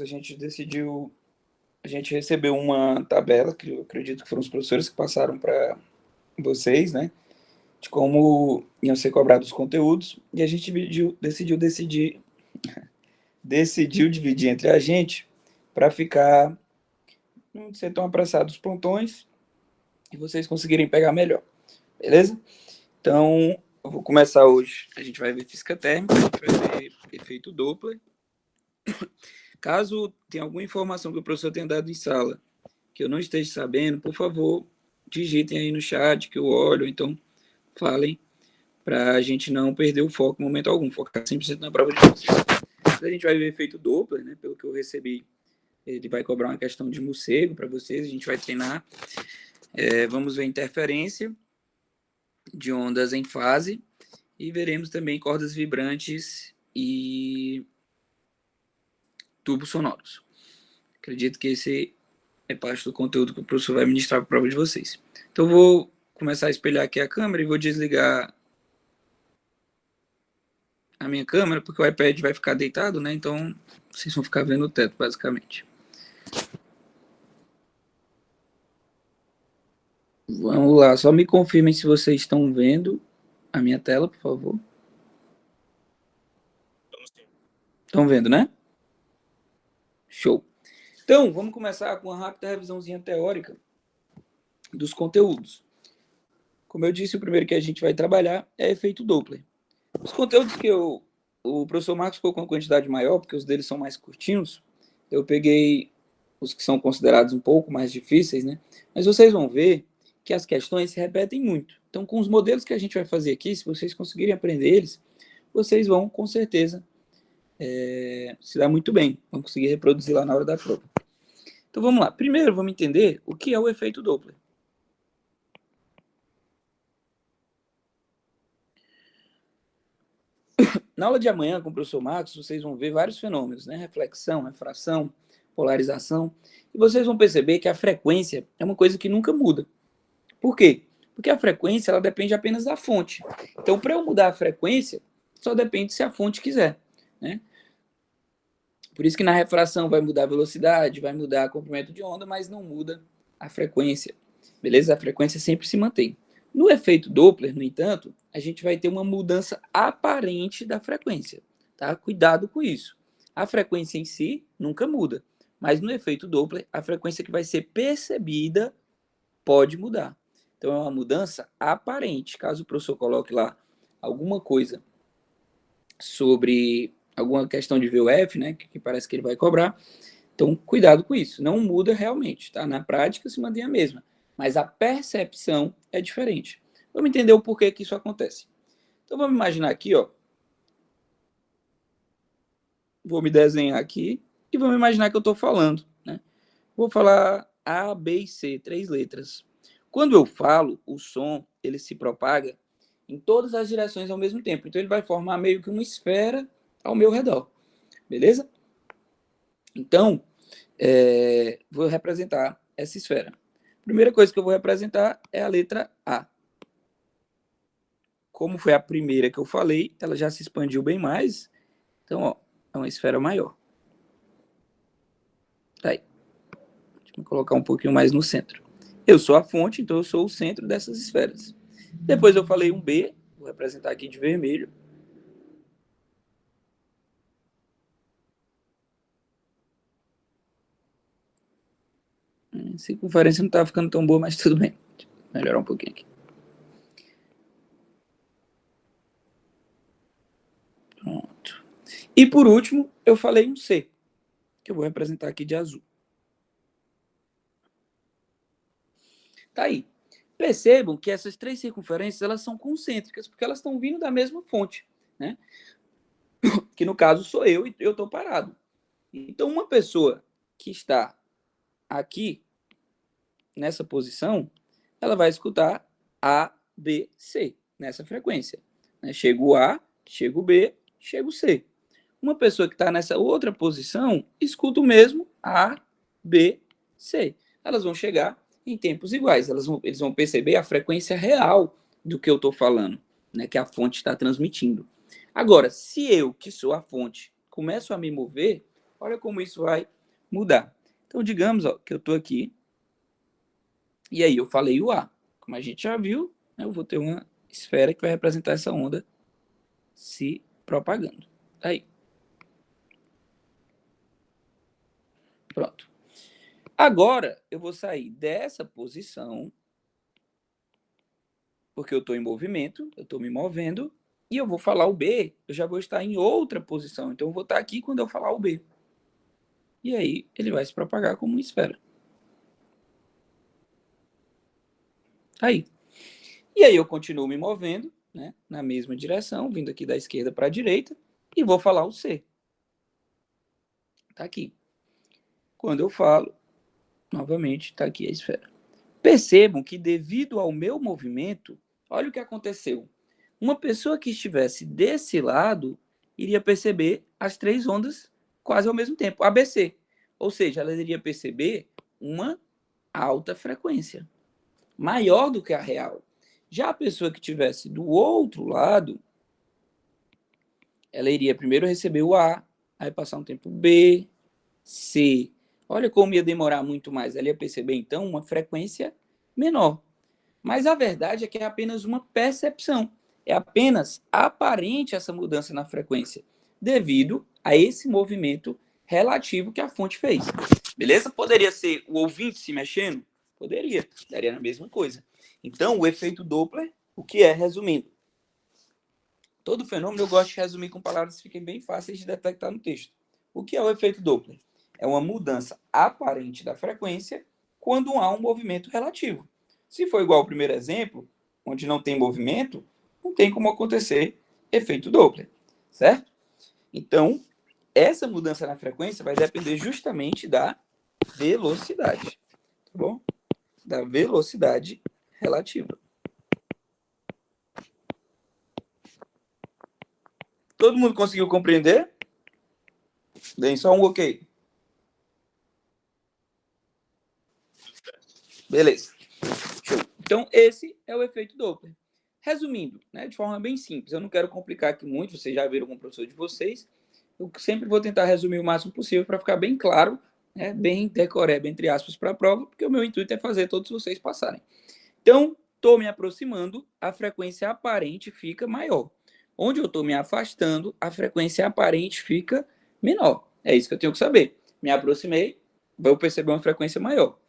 a gente recebeu uma tabela, que eu acredito que foram os professores que passaram para vocês, né? De como iam ser cobrados os conteúdos, e a gente decidiu dividir entre a gente para ficar não ser tão apressado os plantões e vocês conseguirem pegar melhor, beleza? Então, eu vou começar hoje. A gente vai ver física térmica, a gente vai ver efeito Doppler. Caso tenha alguma informação que o professor tenha dado em sala que eu não esteja sabendo, por favor, digitem aí no chat que eu olho, então falem para a gente não perder o foco em momento algum, focar 100% na prova de vocês. A gente vai ver efeito Doppler, né? Pelo que eu recebi, ele vai cobrar uma questão de morcego para vocês, a gente vai treinar. Vamos ver interferência de ondas em fase e veremos também cordas vibrantes e tubos sonoros. Acredito que esse é parte do conteúdo que o professor vai ministrar para a prova de vocês. Então, eu vou começar a espelhar aqui a câmera e vou desligar a minha câmera, porque o iPad vai ficar deitado, né? Então, vocês vão ficar vendo o teto, basicamente. Vamos lá, só me confirmem se vocês estão vendo a minha tela, por favor. Estão vendo, né? Show. Então, vamos começar com uma rápida revisãozinha teórica dos conteúdos. Como eu disse, o primeiro que a gente vai trabalhar é efeito Doppler. Os conteúdos que o professor Marcos ficou com uma quantidade maior, porque os deles são mais curtinhos, eu peguei os que são considerados um pouco mais difíceis, né? Mas vocês vão ver que as questões se repetem muito. Então, com os modelos que a gente vai fazer aqui, se vocês conseguirem aprender eles, vocês vão, com certeza, se dar muito bem. Vão conseguir reproduzir lá na hora da prova. Então, vamos lá. Primeiro, vamos entender o que é o efeito Doppler. Na aula de amanhã, com o professor Marcos, vocês vão ver vários fenômenos, né? Reflexão, refração, polarização. E vocês vão perceber que a frequência é uma coisa que nunca muda. Por quê? Porque a frequência ela depende apenas da fonte. Então, para eu mudar a frequência, só depende se a fonte quiser, né? Por isso que na refração vai mudar a velocidade, vai mudar o comprimento de onda, mas não muda a frequência. Beleza? A frequência sempre se mantém. No efeito Doppler, no entanto, a gente vai ter uma mudança aparente da frequência. Tá? Cuidado com isso. A frequência em si nunca muda, mas no efeito Doppler, a frequência que vai ser percebida pode mudar. Então, é uma mudança aparente. Caso o professor coloque lá alguma coisa sobre alguma questão de VUF, né, que parece que ele vai cobrar, então cuidado com isso. Não muda realmente, tá? Na prática se mantém a mesma, mas a percepção é diferente. Vamos entender o porquê que isso acontece. Então, vamos imaginar aqui, ó. Vou me desenhar aqui e vamos imaginar que eu estou falando, né? Vou falar A, B e C, 3 letras. Quando eu falo, o som, ele se propaga em todas as direções ao mesmo tempo. Então, ele vai formar meio que uma esfera ao meu redor. Beleza? Então, vou representar essa esfera. A primeira coisa que eu vou representar é a letra A. Como foi a primeira que eu falei, ela já se expandiu bem mais. Então, ó, é uma esfera maior. Tá aí. Deixa eu colocar um pouquinho mais no centro. Eu sou a fonte, então eu sou o centro dessas esferas. Depois eu falei um B, vou representar aqui de vermelho. A circunferência não está ficando tão boa, mas tudo bem. Deixa eu melhorar um pouquinho aqui. Pronto. E por último, eu falei um C, que eu vou representar aqui de azul. Tá aí. Percebam que essas 3 circunferências elas são concêntricas, porque elas estão vindo da mesma fonte, né? Que no caso sou eu e eu estou parado. Então, uma pessoa que está aqui, nessa posição, ela vai escutar A, B, C, nessa frequência. Chega o A, chega o B, chega o C. Uma pessoa que está nessa outra posição, escuta o mesmo A, B, C. Elas vão chegar em tempos iguais. Eles vão perceber a frequência real do que eu estou falando, né, que a fonte está transmitindo. Agora, se eu, que sou a fonte, começo a me mover, Olha como isso vai mudar. Então, digamos que eu estou aqui, e aí eu falei o A. Como a gente já viu, né, eu vou ter uma esfera que vai representar essa onda se propagando. Aí. Pronto. Agora, eu vou sair dessa posição, porque eu estou em movimento, eu estou me movendo, e eu vou falar o B, eu já vou estar em outra posição. Então, eu vou estar aqui quando eu falar o B. E aí, ele vai se propagar como uma esfera. Aí. E aí, eu continuo me movendo, né, na mesma direção, vindo aqui da esquerda para a direita, e vou falar o C. Está aqui. Quando eu falo, novamente, está aqui a esfera. Percebam que, devido ao meu movimento, olha o que aconteceu. Uma pessoa que estivesse desse lado iria perceber as três ondas quase ao mesmo tempo, ABC. Ou seja, ela iria perceber uma alta frequência, maior do que a real. Já a pessoa que estivesse do outro lado, ela iria primeiro receber o A, aí passar um tempo B, C. Olha como ia demorar muito mais. Ela ia perceber, então, uma frequência menor. Mas a verdade é que é apenas uma percepção. É apenas aparente essa mudança na frequência, devido a esse movimento relativo que a fonte fez. Beleza? Poderia ser o ouvinte se mexendo? Poderia. Daria a mesma coisa. Então, o efeito Doppler, o que é? Resumindo, todo fenômeno eu gosto de resumir com palavras que fiquem bem fáceis de detectar no texto. O que é o efeito Doppler? É uma mudança aparente da frequência quando há um movimento relativo. Se for igual ao primeiro exemplo, onde não tem movimento, não tem como acontecer efeito Doppler, certo? Então, essa mudança na frequência vai depender justamente da velocidade, tá bom? Da velocidade relativa. Todo mundo conseguiu compreender? Deem só um ok. Beleza. Show. Então, esse é o efeito Doppler. Resumindo, né, de forma bem simples, eu não quero complicar aqui muito, vocês já viram com o professor de vocês, eu sempre vou tentar resumir o máximo possível para ficar bem claro, né, bem decoreba, entre aspas, para a prova, porque o meu intuito é fazer todos vocês passarem. Então, estou me aproximando, a frequência aparente fica maior. Onde eu estou me afastando, a frequência aparente fica menor. É isso que eu tenho que saber. Me aproximei, vou perceber uma frequência maior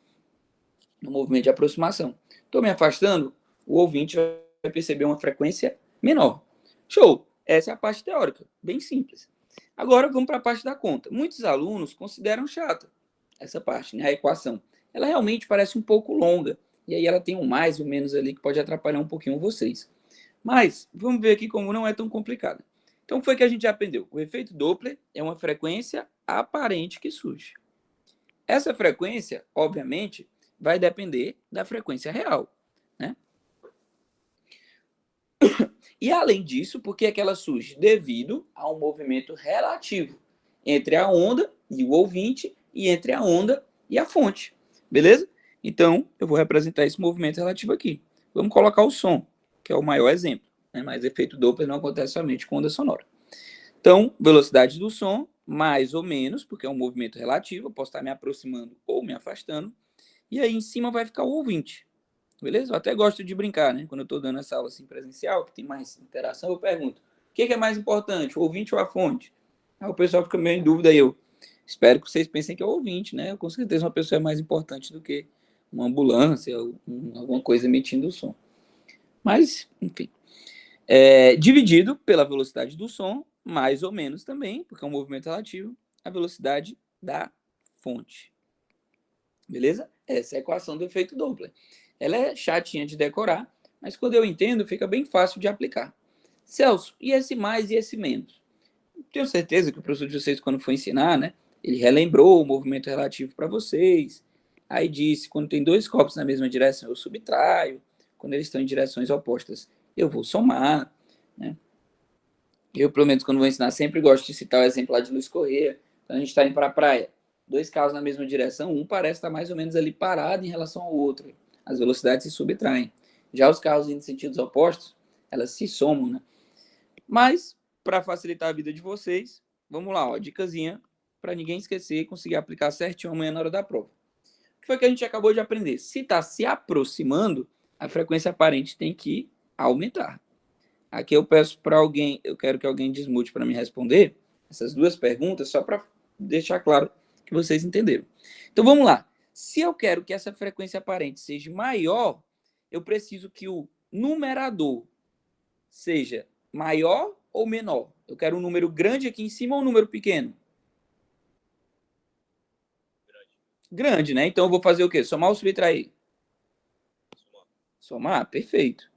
no movimento de aproximação. Estou me afastando, o ouvinte vai perceber uma frequência menor. Show! Essa é a parte teórica, bem simples. Agora vamos para a parte da conta. Muitos alunos consideram chata essa parte, né, a equação. Ela realmente parece um pouco longa, e aí ela tem um mais e um menos ali que pode atrapalhar um pouquinho vocês. Mas vamos ver aqui como não é tão complicada. Então foi que a gente já aprendeu. O efeito Doppler é uma frequência aparente que surge. Essa frequência, obviamente, vai depender da frequência real, né? E além disso, por que é que ela surge? Devido a um movimento relativo entre a onda e o ouvinte e entre a onda e a fonte, beleza? Então, eu vou representar esse movimento relativo aqui. Vamos colocar o som, que é o maior exemplo, né? Mas efeito Doppler não acontece somente com onda sonora. Então, velocidade do som, mais ou menos, porque é um movimento relativo, eu posso estar me aproximando ou me afastando, e aí em cima vai ficar o ouvinte. Beleza? Eu até gosto de brincar, né? Quando eu estou dando essa aula assim presencial, que tem mais interação, eu pergunto: o que é mais importante, o ouvinte ou a fonte? Aí o pessoal fica meio em dúvida, e eu espero que vocês pensem que é o ouvinte, né? Com certeza uma pessoa é mais importante do que uma ambulância ou alguma coisa emitindo o som. Mas, enfim. Dividido pela velocidade do som, mais ou menos também, porque é um movimento relativo, a velocidade da fonte. Beleza? Essa é a equação do efeito Doppler. Ela é chatinha de decorar, mas quando eu entendo, fica bem fácil de aplicar. Celso, e esse mais e esse menos? Tenho certeza que o professor de vocês, quando foi ensinar, né, ele relembrou o movimento relativo para vocês. Aí disse, quando tem dois corpos na mesma direção, eu subtraio. Quando eles estão em direções opostas, eu vou somar. Né? Eu, pelo menos, quando vou ensinar, sempre gosto de citar o exemplo lá de Luiz Corrêa. Então, a gente está indo para a praia. Dois carros na mesma direção, um parece estar mais ou menos ali parado em relação ao outro. As velocidades se subtraem. Já os carros indo em sentidos opostos, elas se somam, né? Mas, para facilitar a vida de vocês, vamos lá, ó, dicasinha para ninguém esquecer e conseguir aplicar certinho amanhã na hora da prova. O que foi que a gente acabou de aprender? Se está se aproximando, a frequência aparente tem que aumentar. Aqui eu peço para alguém, eu quero que alguém desmute para me responder essas duas perguntas, só para deixar claro que vocês entenderam. Então vamos lá. Se eu quero que essa frequência aparente seja maior, eu preciso que o numerador seja maior ou menor. Eu quero um número grande aqui em cima ou um número pequeno? Grande, né? Então eu vou fazer o quê? Somar ou subtrair? Somar, perfeito.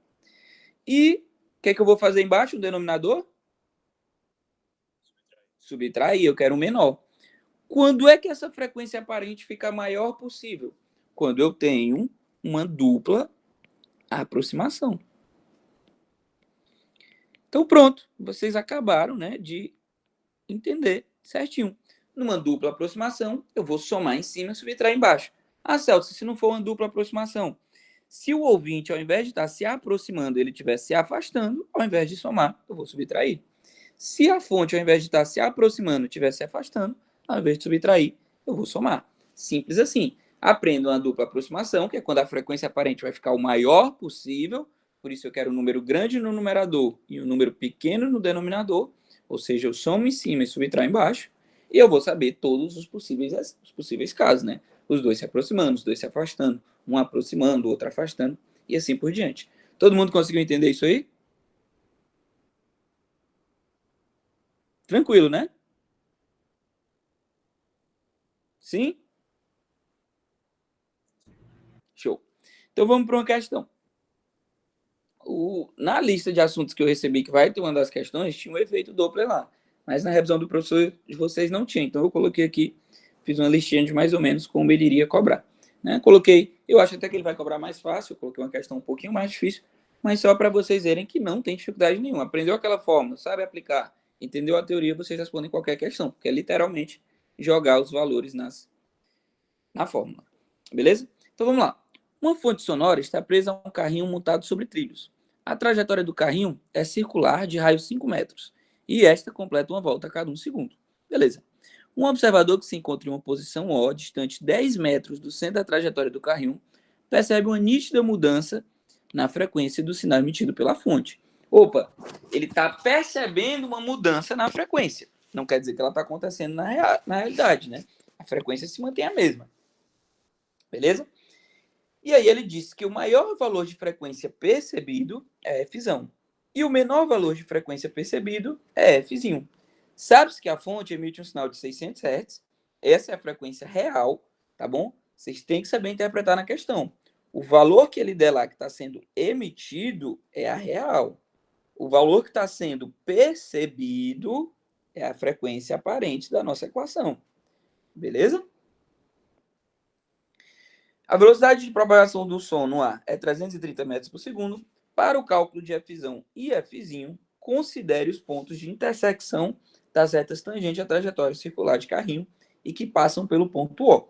E o que é que eu vou fazer embaixo, no denominador? Subtrair, eu quero um menor. Quando é que essa frequência aparente fica a maior possível? Quando eu tenho uma dupla aproximação. Então pronto, vocês acabaram, né, de entender certinho. Numa dupla aproximação, eu vou somar em cima e subtrair embaixo. Ah, Celso, se não for uma dupla aproximação, se o ouvinte, ao invés de estar se aproximando, ele estiver se afastando, ao invés de somar, eu vou subtrair. Se a fonte, ao invés de estar se aproximando, estiver se afastando, ao invés de subtrair, eu vou somar. Simples assim. Aprenda uma dupla aproximação, que é quando a frequência aparente vai ficar o maior possível, por isso eu quero um número grande no numerador e um número pequeno no denominador, ou seja, eu somo em cima e subtraio embaixo, e eu vou saber todos os possíveis casos, né? Os dois se aproximando, os dois se afastando, um aproximando, o outro afastando, e assim por diante. Todo mundo conseguiu entender isso aí? Tranquilo, né? Sim? Show. Então vamos para uma questão. Na lista de assuntos que eu recebi, que vai ter uma das questões, tinha um efeito Doppler lá. Mas na revisão do professor de vocês não tinha. Então eu coloquei aqui, fiz uma listinha de mais ou menos como ele iria cobrar. Né? Coloquei, eu acho até que ele vai cobrar mais fácil, eu coloquei uma questão um pouquinho mais difícil, mas só para vocês verem que não tem dificuldade nenhuma. Aprendeu aquela fórmula, sabe aplicar, entendeu a teoria, vocês respondem qualquer questão, porque é literalmente jogar os valores na fórmula. Beleza? Então vamos lá. Uma fonte sonora está presa a um carrinho montado sobre trilhos. A trajetória do carrinho é circular de raio 5 metros e esta completa uma volta a cada 1 segundo. Beleza. Um observador que se encontra em uma posição O, distante 10 metros do centro da trajetória do carrinho, percebe uma nítida mudança na frequência do sinal emitido pela fonte. Opa, ele está percebendo uma mudança na frequência. Não quer dizer que ela está acontecendo na realidade, né? A frequência se mantém a mesma. Beleza? E aí ele disse que o maior valor de frequência percebido é Fzão. E o menor valor de frequência percebido é Fzinho. Sabe-se que a fonte emite um sinal de 600 Hz. Essa é a frequência real, tá bom? Vocês têm que saber interpretar na questão. O valor que ele der lá que está sendo emitido é a real. O valor que está sendo percebido é a frequência aparente da nossa equação. Beleza? A velocidade de propagação do som no ar é 330 metros por segundo. Para o cálculo de Fzão e Fzinho, considere os pontos de intersecção das retas tangentes à trajetória circular de carrinho e que passam pelo ponto O.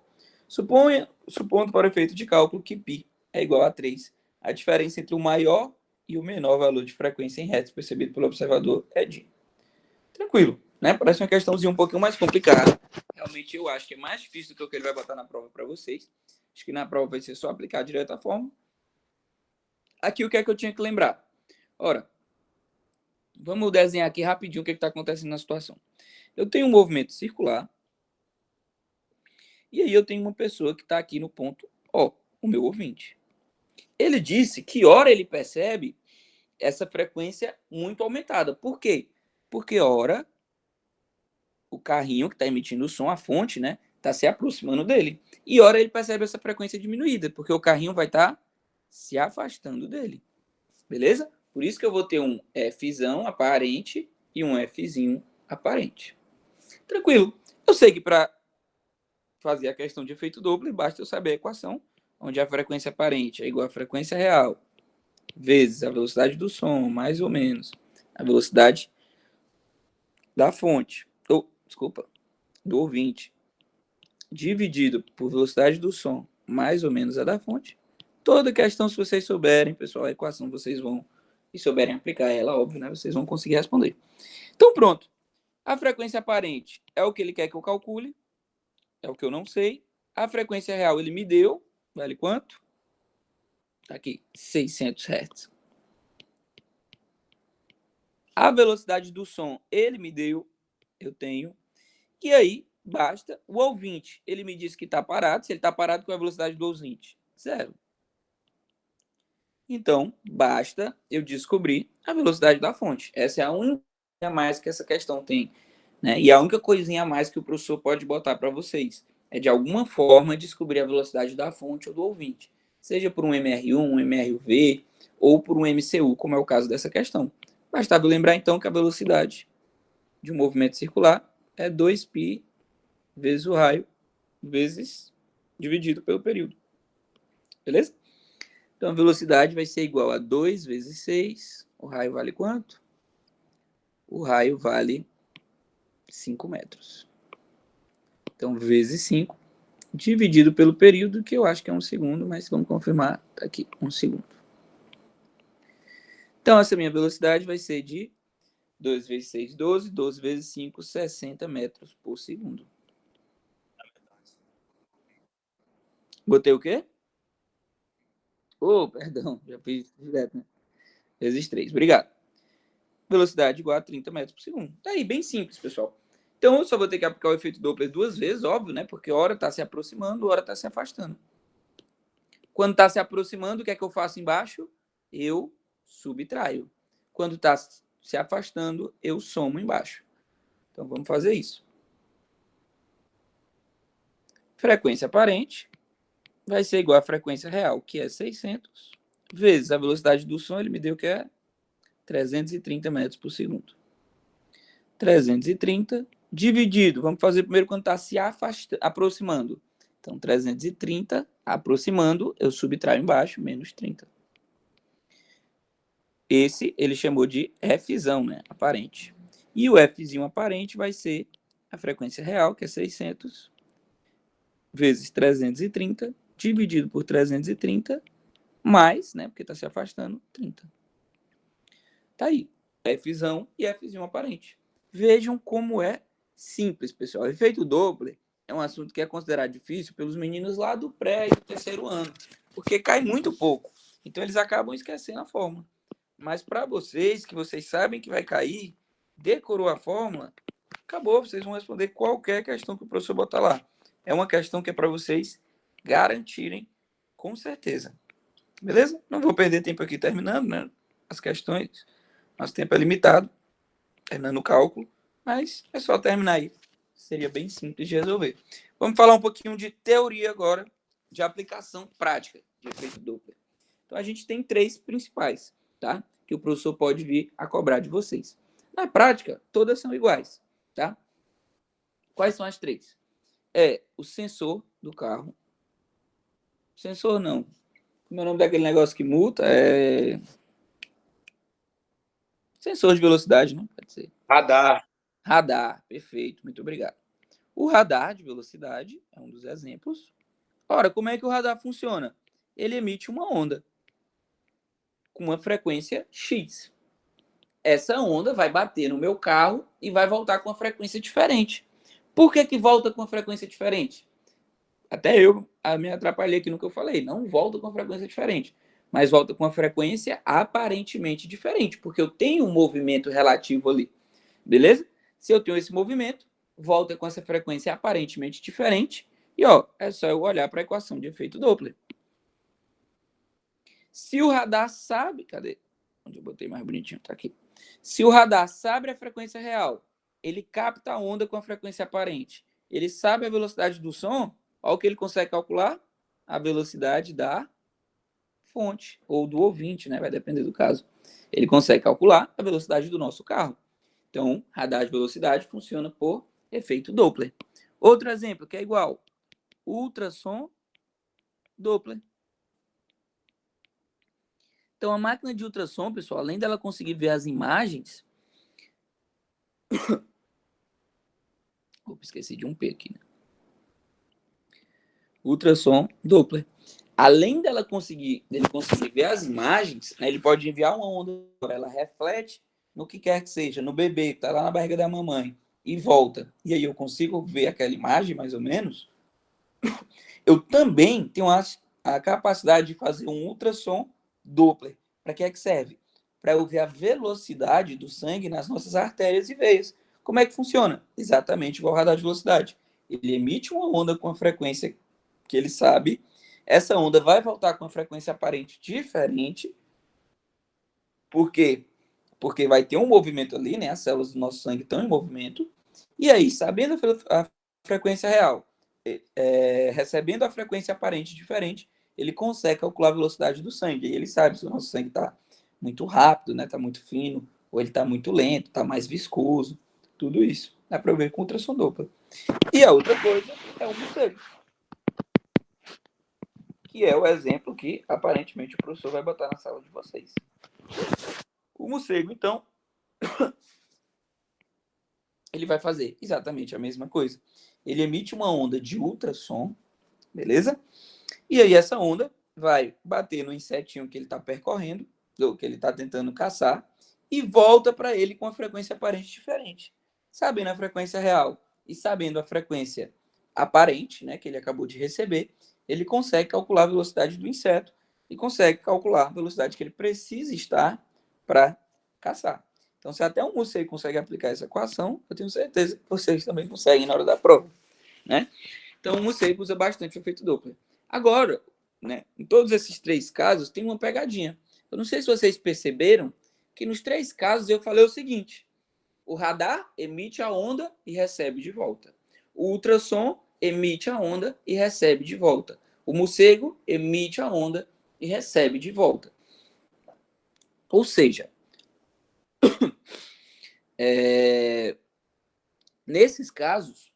Supondo para o efeito de cálculo que π é igual a 3, a diferença entre o maior e o menor valor de frequência em hertz percebido pelo observador é de. Tranquilo, né? Parece uma questãozinha um pouquinho mais complicada. Realmente eu acho que é mais difícil do que o que ele vai botar na prova para vocês. Acho que na prova vai ser só aplicar direto a fórmula. Aqui o que é que eu tinha que lembrar? Ora, vamos desenhar aqui rapidinho o que está acontecendo na situação. Eu tenho um movimento circular. E aí eu tenho uma pessoa que está aqui no ponto O, o meu ouvinte. Ele disse que ora ele percebe essa frequência muito aumentada. Por quê? Porque ora o carrinho que está emitindo o som, a fonte, né, está se aproximando dele. E ora ele percebe essa frequência diminuída, porque o carrinho vai estar se afastando dele. Beleza? Por isso que eu vou ter um Fzão aparente e um Fzinho aparente. Tranquilo. Eu sei que para fazer a questão de efeito Doppler, basta eu saber a equação, onde a frequência aparente é igual à frequência real, vezes a velocidade do som, mais ou menos, a velocidade da fonte, desculpa, do ouvinte, dividido por velocidade do som, mais ou menos a da fonte. Toda questão, se vocês souberem, pessoal, a equação vocês vão, e souberem aplicar ela, óbvio, né? Vocês vão conseguir responder. Então, pronto. A frequência aparente é o que ele quer que eu calcule, é o que eu não sei. A frequência real ele me deu, vale quanto? Tá aqui, 600 Hz. A velocidade do som ele me deu, eu tenho. E aí, basta. O ouvinte, ele me disse que está parado. Se ele está parado, qual é a velocidade do ouvinte? 0. Então, basta eu descobrir a velocidade da fonte. Essa é a única a mais que essa questão tem, né? E a única coisinha a mais que o professor pode botar para vocês é, de alguma forma, descobrir a velocidade da fonte ou do ouvinte. Seja por um MR1, um MRV ou por um MCU, como é o caso dessa questão. Bastava lembrar, então, que a velocidade de um movimento circular é 2π vezes o raio, vezes dividido pelo período. Beleza? Então, a velocidade vai ser igual a 2 vezes 6. O raio vale quanto? O raio vale 5 metros. Então, vezes 5, dividido pelo período, que eu acho que é 1 segundo, mas vamos confirmar, tá aqui, 1 segundo. Então, essa minha velocidade vai ser de 2 vezes 6, 12, 12 vezes 5, 60 metros por segundo. Botei o quê? Oh, perdão, já fiz direto, né? Vezes 3, obrigado. Velocidade igual a 30 metros por segundo. Tá aí, bem simples, pessoal. Então, eu só vou ter que aplicar o efeito Doppler 2 vezes, óbvio, né? Porque hora está se aproximando, hora está se afastando. Quando está se aproximando, o que é que eu faço embaixo? Eu subtraio. Quando está se afastando, eu somo embaixo. Então, vamos fazer isso. Frequência aparente vai ser igual à frequência real, que é 600, vezes a velocidade do som, ele me deu que é 330 metros por segundo. 330 dividido, vamos fazer primeiro quando está se aproximando. Então, 330, aproximando, eu subtraio embaixo, menos 30. Esse ele chamou de Fzão, né? Aparente. E o Fzinho aparente vai ser a frequência real, que é 600, vezes 330, dividido por 330, mais, né? Porque está se afastando, 30. Tá aí. Fzão e Fzinho aparente. Vejam como é simples, pessoal. Efeito Doppler é um assunto que é considerado difícil pelos meninos lá do pré e do terceiro ano, porque cai muito pouco. Então, eles acabam esquecendo a fórmula. Mas para vocês, que vocês sabem que vai cair, decorou a fórmula, acabou, vocês vão responder qualquer questão que o professor botar lá. É uma questão que é para vocês garantirem com certeza. Beleza? Não vou perder tempo aqui terminando, né? As questões, nosso tempo é limitado, terminando o cálculo, mas é só terminar aí. Seria bem simples de resolver. Vamos falar um pouquinho de teoria agora, de aplicação prática de efeito Doppler. Então, a gente tem 3 principais, tá? Que o professor pode vir a cobrar de vocês. Na prática, todas são iguais, tá? Quais são as 3? É o sensor do carro. Sensor não. Como é o nome daquele negócio que multa? É sensor de velocidade, né? Pode ser. Radar. Radar, perfeito, muito obrigado. O radar de velocidade é um dos exemplos. Ora, como é que o radar funciona? Ele emite uma onda com uma frequência X. Essa onda vai bater no meu carro e vai voltar com uma frequência diferente. Por que volta com uma frequência diferente? Até eu me atrapalhei aqui no que eu falei. Não volta com uma frequência diferente, mas volta com uma frequência aparentemente diferente, porque eu tenho um movimento relativo ali. Beleza? Se eu tenho esse movimento, volta com essa frequência aparentemente diferente. E ó, é só eu olhar para a equação de efeito Doppler. Se o radar sabe... Cadê? Onde eu botei mais bonitinho? Tá aqui. Se o radar sabe a frequência real, ele capta a onda com a frequência aparente. Ele sabe a velocidade do som, olha o que ele consegue calcular? A velocidade da fonte, ou do ouvinte, né? Vai depender do caso. Ele consegue calcular a velocidade do nosso carro. Então, radar de velocidade funciona por efeito Doppler. Outro exemplo que é igual. Ultrassom Doppler. Então, a máquina de ultrassom, pessoal, além dela conseguir ver as imagens... Opa, esqueci de um P aqui, né? Ultrassom Doppler. Além dele conseguir ver as imagens, né, ele pode enviar uma onda, ela reflete no que quer que seja, no bebê que está lá na barriga da mamãe. e volta, e aí eu consigo ver aquela imagem, mais ou menos, eu também tenho a capacidade de fazer um ultrassom Doppler. Para que é que serve? Para eu ver a velocidade do sangue nas nossas artérias e veias. Como é que funciona? Exatamente igual ao radar de velocidade. Ele emite uma onda com a frequência que ele sabe, essa onda vai voltar com uma frequência aparente diferente. Por quê? Porque vai ter um movimento ali, né? As células do nosso sangue estão em movimento. E aí, sabendo a frequência real, recebendo a frequência aparente diferente, ele consegue calcular a velocidade do sangue. E ele sabe se o nosso sangue está muito rápido, né? Está muito fino, ou ele está muito lento, está mais viscoso. Tudo isso dá para ver com ultrassom Doppler. E a outra coisa é o morcego, que é o exemplo que aparentemente o professor vai botar na sala de vocês. O morcego, então, ele vai fazer exatamente a mesma coisa. Ele emite uma onda de ultrassom, beleza? E aí essa onda vai bater no insetinho que ele está percorrendo, ou que ele está tentando caçar, e volta para ele com a frequência aparente diferente. Sabendo a frequência real e sabendo a frequência aparente, né, que ele acabou de receber, ele consegue calcular a velocidade do inseto e consegue calcular a velocidade que ele precisa estar para caçar. Então, se até um morcego consegue aplicar essa equação, eu tenho certeza que vocês também conseguem na hora da prova, né? Então, o morcego usa bastante o efeito Doppler. Agora, né, em todos esses três casos, tem uma pegadinha. Eu não sei se vocês perceberam que nos três casos eu falei o seguinte: o radar emite a onda e recebe de volta. O ultrassom emite a onda e recebe de volta. O morcego emite a onda e recebe de volta. Ou seja, nesses casos,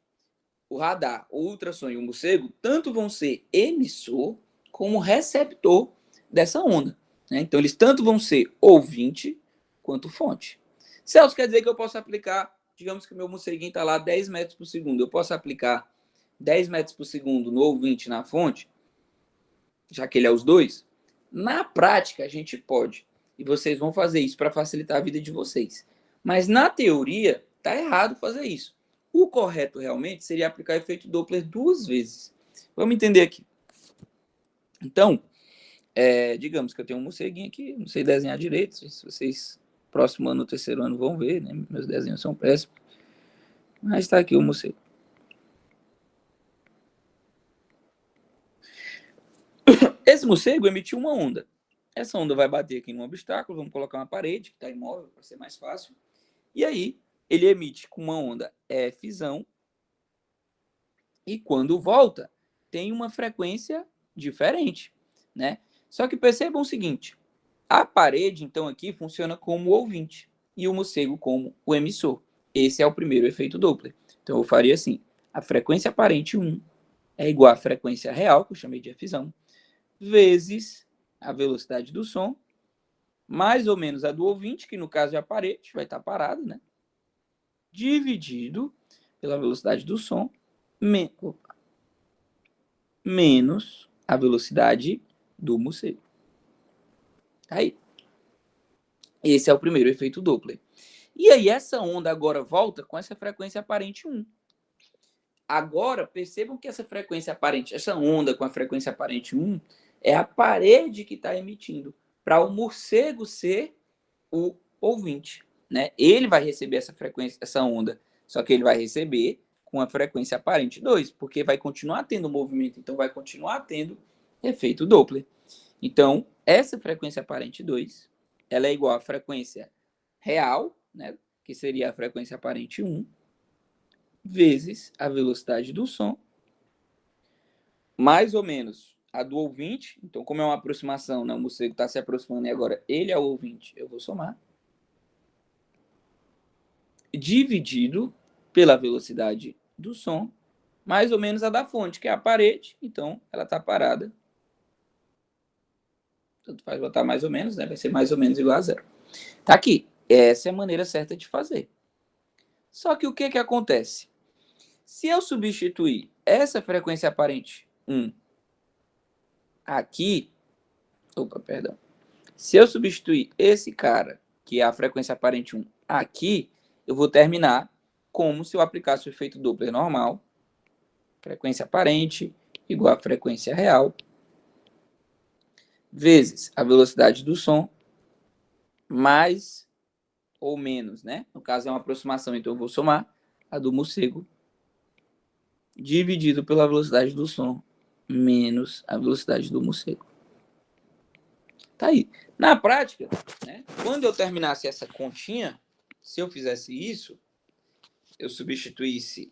o radar, o ultrassom e o morcego tanto vão ser emissor como receptor dessa onda, né? Então, eles tanto vão ser ouvinte quanto fonte. Celso, quer dizer que eu posso aplicar, digamos que o meu morceguinho está lá a 10 metros por segundo, eu posso aplicar 10 metros por segundo no ouvinte e na fonte, já que ele é os dois? Na prática, a gente pode. E vocês vão fazer isso para facilitar a vida de vocês. Mas na teoria, tá errado fazer isso. O correto realmente seria aplicar efeito Doppler duas vezes. Vamos entender aqui. Então, digamos que eu tenho um morceguinho aqui, não sei desenhar direito, se vocês próximo ano, terceiro ano vão ver, né? Meus desenhos são péssimos. Mas está aqui o morcego. Esse morcego emitiu uma onda. Essa onda vai bater aqui num obstáculo, vamos colocar uma parede que está imóvel para ser mais fácil. E aí, ele emite com uma onda Fzão, e quando volta, tem uma frequência diferente, né? Só que percebam o seguinte, a parede, então, aqui funciona como ouvinte, e o morcego como o emissor. Esse é o primeiro efeito Doppler. Então, eu faria assim, a frequência aparente 1 é igual à frequência real, que eu chamei de Fzão, vezes a velocidade do som, mais ou menos a do ouvinte, que no caso é a parede, vai estar parada, né? Dividido pela velocidade do som, menos a velocidade do morcego. Aí, esse é o primeiro efeito Doppler. E aí, essa onda agora volta com essa frequência aparente 1. Agora, percebam que essa frequência aparente, essa onda com a frequência aparente 1, é a parede que está emitindo, para o morcego ser o ouvinte, né? Ele vai receber essa frequência, essa onda, só que ele vai receber com a frequência aparente 2, porque vai continuar tendo movimento, então vai continuar tendo efeito Doppler. Então, essa frequência aparente 2, ela é igual à frequência real, né, que seria a frequência aparente 1, vezes a velocidade do som, mais ou menos a do ouvinte. Então, como é uma aproximação, né, o morcego está se aproximando e agora ele é o ouvinte, eu vou somar, dividido pela velocidade do som, mais ou menos a da fonte, que é a parede. Então, ela está parada. Tanto faz botar mais ou menos, né? Vai ser mais ou menos igual a zero. Tá aqui. Essa é a maneira certa de fazer. Só que o que, que acontece? Se eu substituir essa frequência aparente 1 aqui, opa, perdão. Se eu substituir esse cara, que é a frequência aparente 1, aqui, eu vou terminar como se eu aplicasse o efeito Doppler normal, frequência aparente igual a frequência real, vezes a velocidade do som, mais ou menos, né? No caso é uma aproximação, então eu vou somar a do morcego dividido pela velocidade do som menos a velocidade do morcego. Tá aí. Na prática, né, quando eu terminasse essa continha, se eu fizesse isso, eu substituísse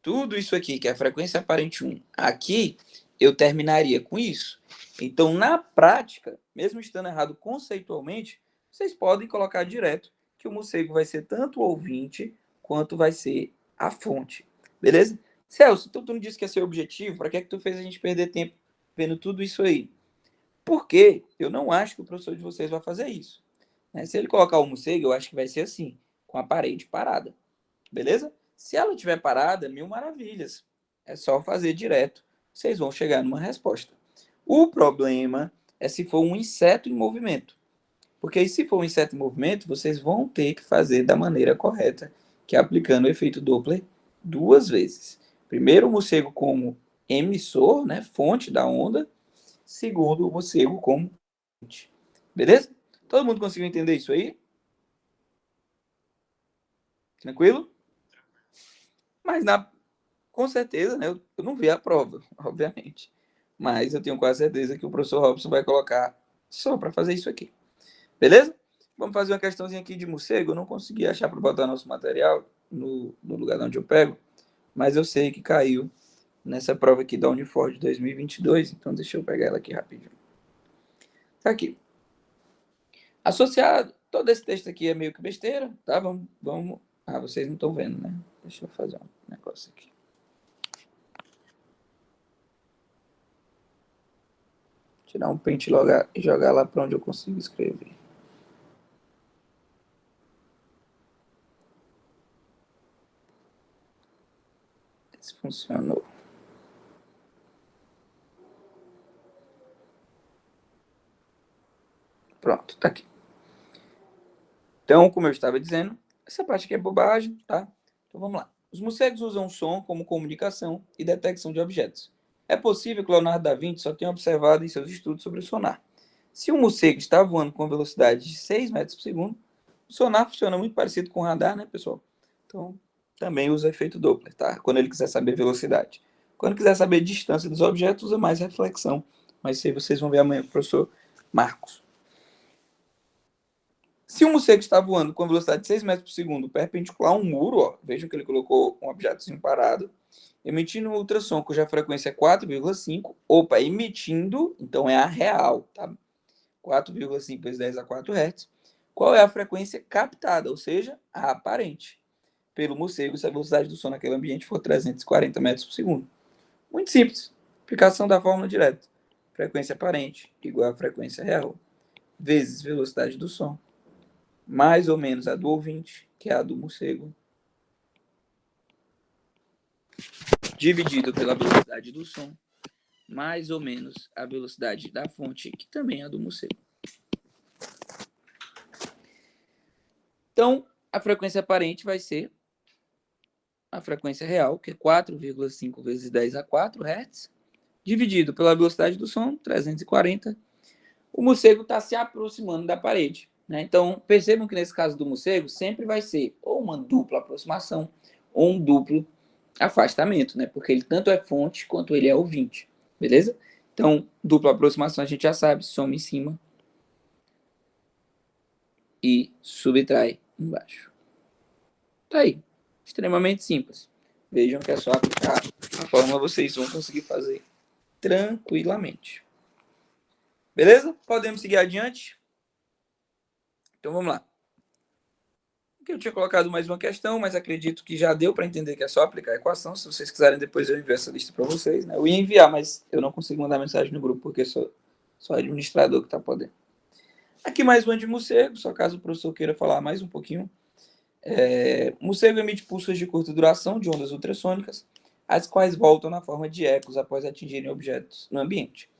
tudo isso aqui, que é a frequência aparente 1, aqui, eu terminaria com isso. Então, na prática, mesmo estando errado conceitualmente, vocês podem colocar direto que o morcego vai ser tanto o ouvinte quanto vai ser a fonte. Beleza? Celso, então tu não disse que é seu objetivo, para que é que tu fez a gente perder tempo vendo tudo isso aí? Porque eu não acho que o professor de vocês vai fazer isso. Né? Se ele colocar o morcego, eu acho que vai ser assim, com a parede parada. Beleza? Se ela estiver parada, mil maravilhas. É só fazer direto. Vocês vão chegar numa resposta. O problema é se for um inseto em movimento. Porque aí, se for um inseto em movimento, vocês vão ter que fazer da maneira correta, que é aplicando o efeito Doppler duas vezes. Primeiro, o morcego como emissor, né, fonte da onda. Segundo, o morcego como fonte. Beleza? Todo mundo conseguiu entender isso aí? Tranquilo? Mas com certeza, né? Eu não vi a prova, obviamente. Mas eu tenho quase certeza que o professor Robson vai colocar só para fazer isso aqui. Beleza? Vamos fazer uma questãozinha aqui de morcego. Eu não consegui achar para botar nosso material no lugar onde eu pego, mas eu sei que caiu nessa prova aqui da Unifor 2022. Então, deixa eu pegar ela aqui rapidinho. Tá aqui. Associado, todo esse texto aqui é meio que besteira, tá? Vamos. Ah, vocês não estão vendo, né? Deixa eu fazer um negócio aqui. Tirar um print e jogar lá para onde eu consigo escrever. Se funcionou. Pronto, tá aqui. Então, como eu estava dizendo, essa parte aqui é bobagem, tá? Então vamos lá. Os morcegos usam o som como comunicação e detecção de objetos. É possível que Leonardo da Vinci só tenha observado em seus estudos sobre o sonar. Se um morcego está voando com velocidade de 6 metros por segundo, o sonar funciona muito parecido com o radar, né, pessoal? Então, também usa efeito Doppler, tá? Quando ele quiser saber velocidade. Quando quiser saber distância dos objetos, usa mais reflexão. Mas isso aí vocês vão ver amanhã com o professor Marcos. Se um morcego está voando com a velocidade de 6 metros por segundo perpendicular a um muro, ó, vejam que ele colocou um objetozinho parado, emitindo um ultrassom cuja frequência é 4,5, opa, emitindo, então é a real, tá? 4,5 vezes 10 a 4 Hz. Qual é a frequência captada, ou seja, a aparente, pelo morcego se a velocidade do som naquele ambiente for 340 metros por segundo? Muito simples. Aplicação da fórmula direta. Frequência aparente igual a frequência real, vezes velocidade do som, mais ou menos a do ouvinte, que é a do morcego, dividido pela velocidade do som, mais ou menos a velocidade da fonte, que também é a do morcego. Então, a frequência aparente vai ser a frequência real, que é 4,5 vezes 10 a 4 Hz, dividido pela velocidade do som, 340. O morcego está se aproximando da parede. Né? Então, percebam que nesse caso do morcego, sempre vai ser ou uma dupla aproximação ou um duplo afastamento, né? Porque ele tanto é fonte quanto ele é ouvinte. Beleza? Então, dupla aproximação a gente já sabe, soma em cima e subtrai embaixo. Tá aí. Extremamente simples. Vejam que é só aplicar a fórmula, vocês vão conseguir fazer tranquilamente. Beleza? Podemos seguir adiante? Então vamos lá. Aqui eu tinha colocado mais uma questão, mas acredito que já deu para entender que é só aplicar a equação. Se vocês quiserem, depois eu envio essa lista para vocês. Né? Eu ia enviar, mas eu não consigo mandar mensagem no grupo, porque sou administrador que está podendo. Aqui mais uma de morcego, só caso o professor queira falar mais um pouquinho. Morcego emite pulsos de curta duração de ondas ultrassônicas, as quais voltam na forma de ecos após atingirem objetos no ambiente.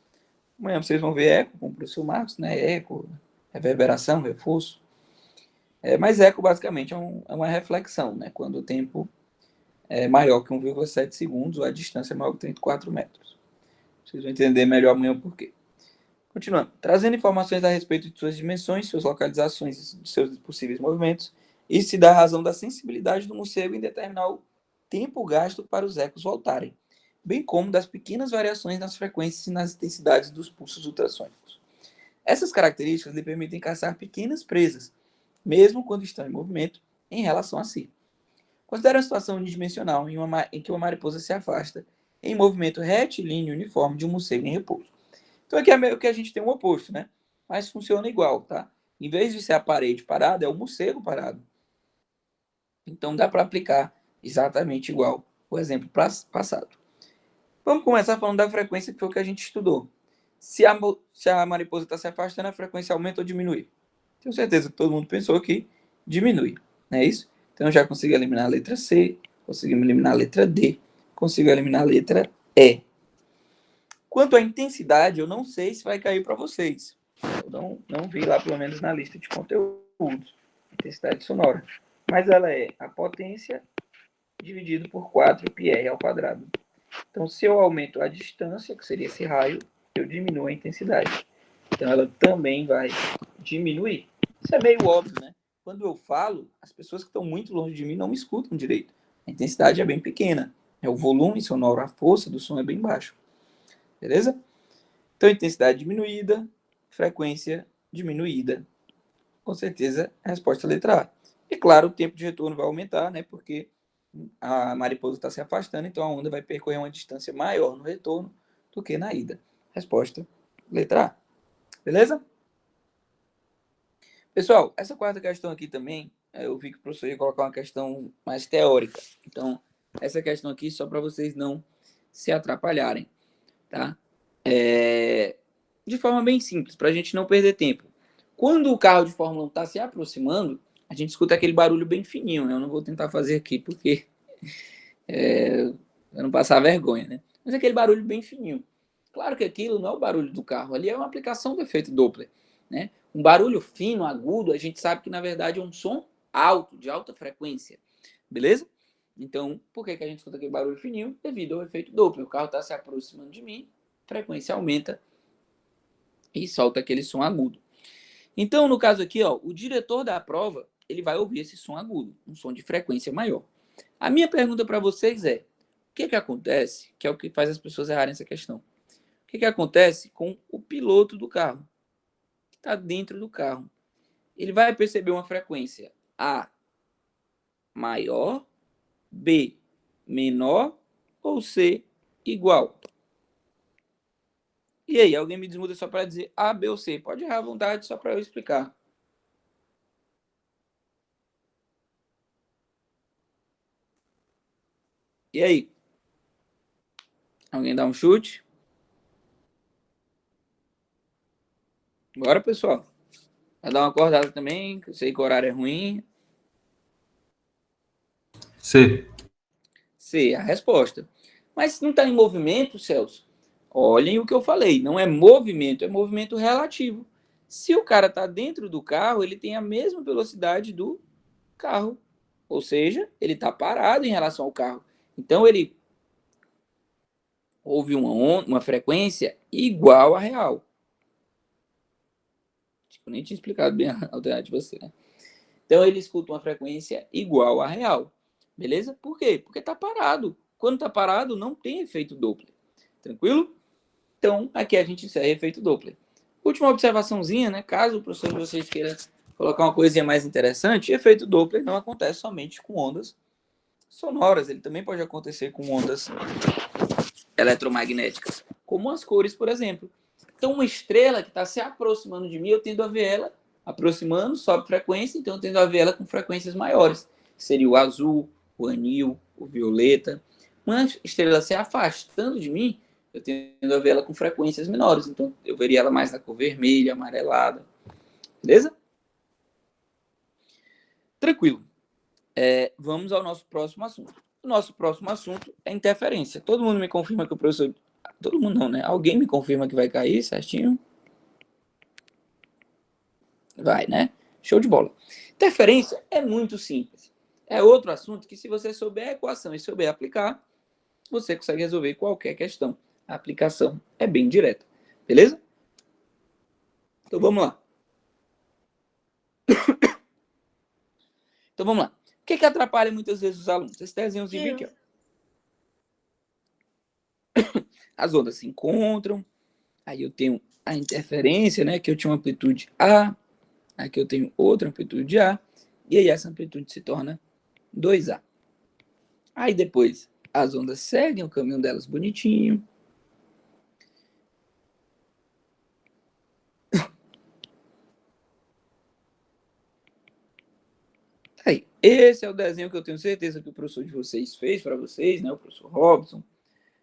Amanhã vocês vão ver eco com o professor Marcos, né? Eco, reverberação, reforço. Mas eco, basicamente, é uma reflexão, né? Quando o tempo é maior que 1,7 segundos ou a distância é maior que 34 metros. Vocês vão entender melhor amanhã o porquê. Continuando. Trazendo informações a respeito de suas dimensões, suas localizações e de seus possíveis movimentos, isso se dá a razão da sensibilidade do morcego em determinar o tempo gasto para os ecos voltarem, bem como das pequenas variações nas frequências e nas intensidades dos pulsos ultrassônicos. Essas características lhe permitem caçar pequenas presas, mesmo quando estão em movimento, em relação a si. Considere a situação unidimensional em que uma mariposa se afasta em movimento retilíneo uniforme de um morcego em repouso. Então aqui é meio que a gente tem um oposto, né? Mas funciona igual, tá? Em vez de ser a parede parada, é o morcego parado. Então dá para aplicar exatamente igual o exemplo passado. Vamos começar falando da frequência, que foi o que a gente estudou. Se a mariposa está se afastando, a frequência aumenta ou diminui? Tenho certeza que todo mundo pensou que diminui, não é isso? Então eu já consigo eliminar a letra C, consigo eliminar a letra D, consigo eliminar a letra E. Quanto à intensidade, eu não sei se vai cair para vocês. Eu não vi lá, pelo menos na lista de conteúdos, intensidade sonora. Mas ela é a potência dividido por 4πr ao quadrado. Então, se eu aumento a distância, que seria esse raio, eu diminuo a intensidade. Então, ela também vai diminuir. Isso é meio óbvio, né? Quando eu falo, as pessoas que estão muito longe de mim não me escutam direito. A intensidade é bem pequena. O volume sonoro, a força do som é bem baixo. Beleza? Então, intensidade diminuída, frequência diminuída. Com certeza, a resposta é a letra A. E claro, o tempo de retorno vai aumentar, né? Porque a mariposa está se afastando, então a onda vai percorrer uma distância maior no retorno do que na ida. Resposta, letra A. Beleza? Pessoal, essa quarta questão aqui também, eu vi que o professor ia colocar uma questão mais teórica. Então, essa questão aqui só para vocês não se atrapalharem, tá? De forma bem simples, para a gente não perder tempo. Quando o carro de Fórmula 1 está se aproximando, a gente escuta aquele barulho bem fininho, né? Eu não vou tentar fazer aqui porque eu não passar vergonha, né? Mas aquele barulho bem fininho. Claro que aquilo não é o barulho do carro, ali é uma aplicação do efeito Doppler, né? Um barulho fino, agudo, a gente sabe que na verdade é um som alto, de alta frequência, beleza? Então, por que a gente escuta aquele barulho fininho? Devido ao efeito Doppler. O carro está se aproximando de mim, a frequência aumenta e solta aquele som agudo. Então, no caso aqui, ó, o diretor da prova, ele vai ouvir esse som agudo, um som de frequência maior. A minha pergunta para vocês é: o que acontece, que é o que faz as pessoas errarem essa questão? O que acontece com o piloto do carro, que está dentro do carro? Ele vai perceber uma frequência A maior, B menor ou C igual? E aí, alguém me desmuda só para dizer A, B ou C? Pode errar à vontade, só para eu explicar. E aí? Alguém dá um chute? Bora, pessoal. Vai dar uma acordada também, que eu sei que o horário é ruim. C. C, a resposta. Mas se não está em movimento, Celso, olhem o que eu falei. Não é movimento relativo. Se o cara está dentro do carro, ele tem a mesma velocidade do carro. Ou seja, ele está parado em relação ao carro. Então, ele ouve uma frequência igual à real. Eu nem tinha explicado bem a alternativa C, né? Então, ele escuta uma frequência igual à real. Beleza? Por quê? Porque está parado. Quando está parado, não tem efeito Doppler. Tranquilo? Então, aqui a gente encerra efeito Doppler. Última observaçãozinha, né? Caso o professor de vocês queira colocar uma coisinha mais interessante, efeito Doppler não acontece somente com ondas sonoras, ele também pode acontecer com ondas eletromagnéticas, como as cores, por exemplo. Então, uma estrela que está se aproximando de mim, eu tendo a ver ela aproximando, sobe frequência, então eu tendo a ver ela com frequências maiores, que seria o azul, o anil, o violeta. Uma estrela se afastando de mim, eu tendo a ver ela com frequências menores, então eu veria ela mais na cor vermelha, amarelada. Beleza? Tranquilo. Vamos ao nosso próximo assunto. O nosso próximo assunto é interferência. Todo mundo me confirma que o professor... Todo mundo não, né? Alguém me confirma que vai cair certinho? Vai, né? Show de bola. Interferência é muito simples. É outro assunto que, se você souber a equação e souber aplicar, você consegue resolver qualquer questão. A aplicação é bem direta. Beleza? Então vamos lá. Então vamos lá. O que atrapalha muitas vezes os alunos? Esse desenhozinho aqui, ó. As ondas se encontram, aí eu tenho a interferência, né? Que eu tinha uma amplitude A, aqui eu tenho outra amplitude A, e aí essa amplitude se torna 2A. Aí depois as ondas seguem o caminho delas bonitinho. Aí, esse é o desenho que eu tenho certeza que o professor de vocês fez para vocês, né? O professor Robson.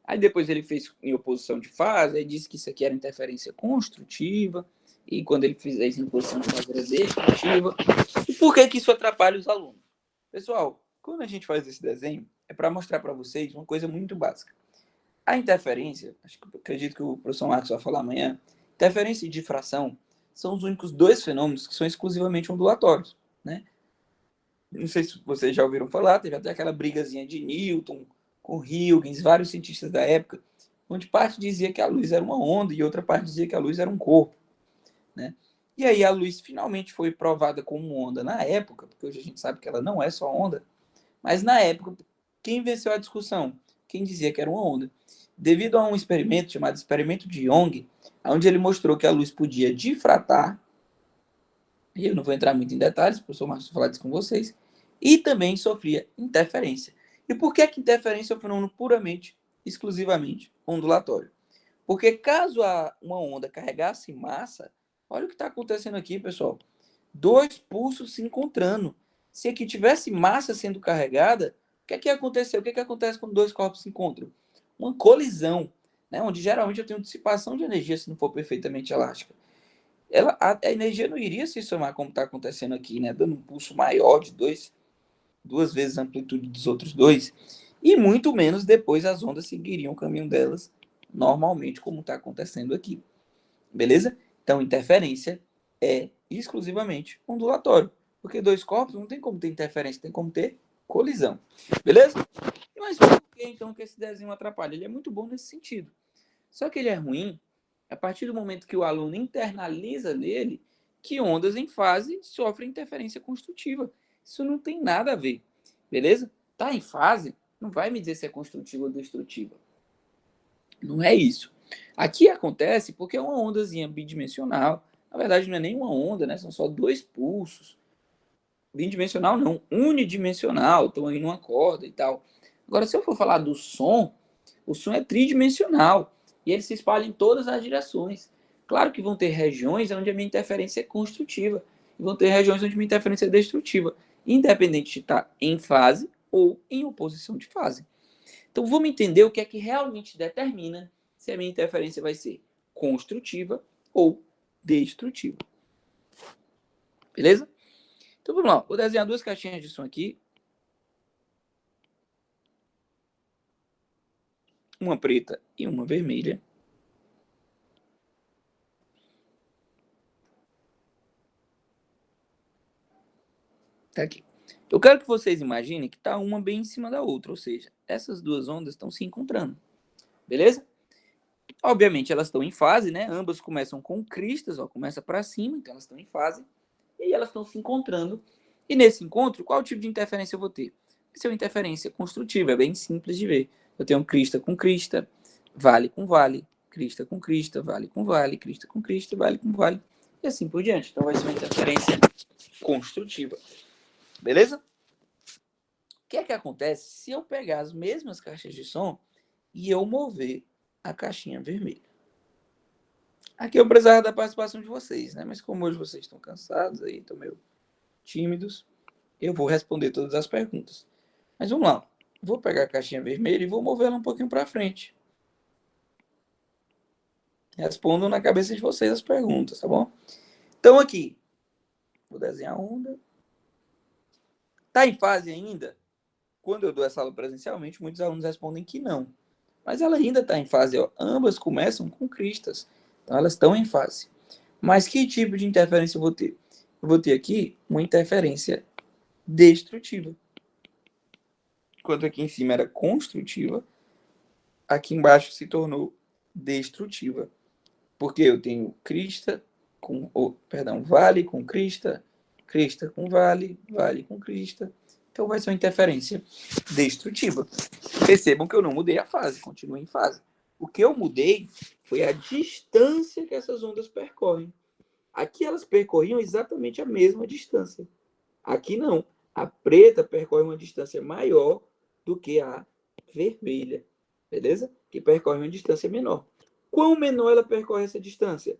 Aí depois ele fez em oposição de fase, aí disse que isso aqui era interferência construtiva, e quando ele fizer isso em oposição de fase era destrutiva. E por que isso atrapalha os alunos? Pessoal, quando a gente faz esse desenho, é para mostrar para vocês uma coisa muito básica. A interferência, acredito que o professor Marcos vai falar amanhã, interferência e difração são os únicos dois fenômenos que são exclusivamente ondulatórios, né? Não sei se vocês já ouviram falar, teve até aquela brigazinha de Newton com Huygens, vários cientistas da época, onde parte dizia que a luz era uma onda e outra parte dizia que a luz era um corpo, né? E aí a luz finalmente foi provada como onda na época, porque hoje a gente sabe que ela não é só onda, mas na época, quem venceu a discussão? Quem dizia que era uma onda? Devido a um experimento chamado experimento de Young, onde ele mostrou que a luz podia difratar, e eu não vou entrar muito em detalhes, o professor Marcos vai falar disso com vocês, e também sofria interferência. E por que interferência é um fenômeno puramente, exclusivamente ondulatório? Porque caso uma onda carregasse massa, olha o que está acontecendo aqui, pessoal. Dois pulsos se encontrando. Se aqui tivesse massa sendo carregada, o que aconteceu? O que acontece quando dois corpos se encontram? Uma colisão, né? Onde geralmente eu tenho dissipação de energia se não for perfeitamente elástica. A energia não iria se somar como está acontecendo aqui, né? Dando um pulso maior de duas vezes a amplitude dos outros dois, e muito menos depois as ondas seguiriam o caminho delas normalmente, como está acontecendo aqui. Beleza? Então, interferência é exclusivamente ondulatório, porque dois corpos não tem como ter interferência, tem como ter colisão. Beleza? Mas por que então que esse desenho atrapalha? Ele é muito bom nesse sentido. Só que ele é ruim a partir do momento que o aluno internaliza nele que ondas em fase sofrem interferência construtiva. Isso não tem nada a ver, beleza? Tá em fase, não vai me dizer se é construtiva ou destrutiva. Não é isso. Aqui acontece porque é uma ondazinha bidimensional. Na verdade, não é nem uma onda, né? São só dois pulsos. Bidimensional não, unidimensional, estão aí numa corda e tal. Agora, se eu for falar do som, o som é tridimensional e ele se espalha em todas as direções. Claro que vão ter regiões onde a minha interferência é construtiva e vão ter regiões onde a minha interferência é destrutiva, independente de estar em fase ou em oposição de fase. Então, vamos entender o que é que realmente determina se a minha interferência vai ser construtiva ou destrutiva. Beleza? Então, vamos lá. Vou desenhar duas caixinhas de som aqui. Uma preta e uma vermelha. Tá aqui. Eu quero que vocês imaginem que tá uma bem em cima da outra, ou seja, essas duas ondas estão se encontrando. Beleza? Obviamente elas estão em fase, né? Ambas começam com cristas, ó, começa para cima, então elas estão em fase. E aí elas estão se encontrando. E nesse encontro, qual tipo de interferência eu vou ter? Vai ser uma interferência construtiva, é bem simples de ver. Eu tenho crista com crista, vale com vale, crista com crista, vale com vale, crista com crista, vale com vale, e assim por diante. Então vai ser uma interferência construtiva. Beleza? O que é que acontece se eu pegar as mesmas caixas de som e eu mover a caixinha vermelha? Aqui eu precisava da participação de vocês, né? Mas como hoje vocês estão cansados aí, estão meio tímidos, eu vou responder todas as perguntas. Mas vamos lá. Vou pegar a caixinha vermelha e vou mover ela um pouquinho para frente. Respondam na cabeça de vocês as perguntas, tá bom? Então aqui, vou desenhar a onda. Tá em fase ainda? Quando eu dou essa aula presencialmente, muitos alunos respondem que não. Mas ela ainda está em fase, ó. Ambas começam com cristas. Então elas estão em fase. Mas que tipo de interferência eu vou ter? Eu eu vou ter aqui uma interferência destrutiva. Enquanto aqui em cima era construtiva, aqui embaixo se tornou destrutiva. Porque eu tenho crista com, vale com crista, crista com vale, vale com crista. Então vai ser uma interferência destrutiva. Percebam que eu não mudei a fase, continuo em fase. O que eu mudei foi a distância que essas ondas percorrem. Aqui elas percorriam exatamente a mesma distância. Aqui não. A preta percorre uma distância maior do que a vermelha. Beleza? Que percorre uma distância menor. Quão menor ela percorre essa distância?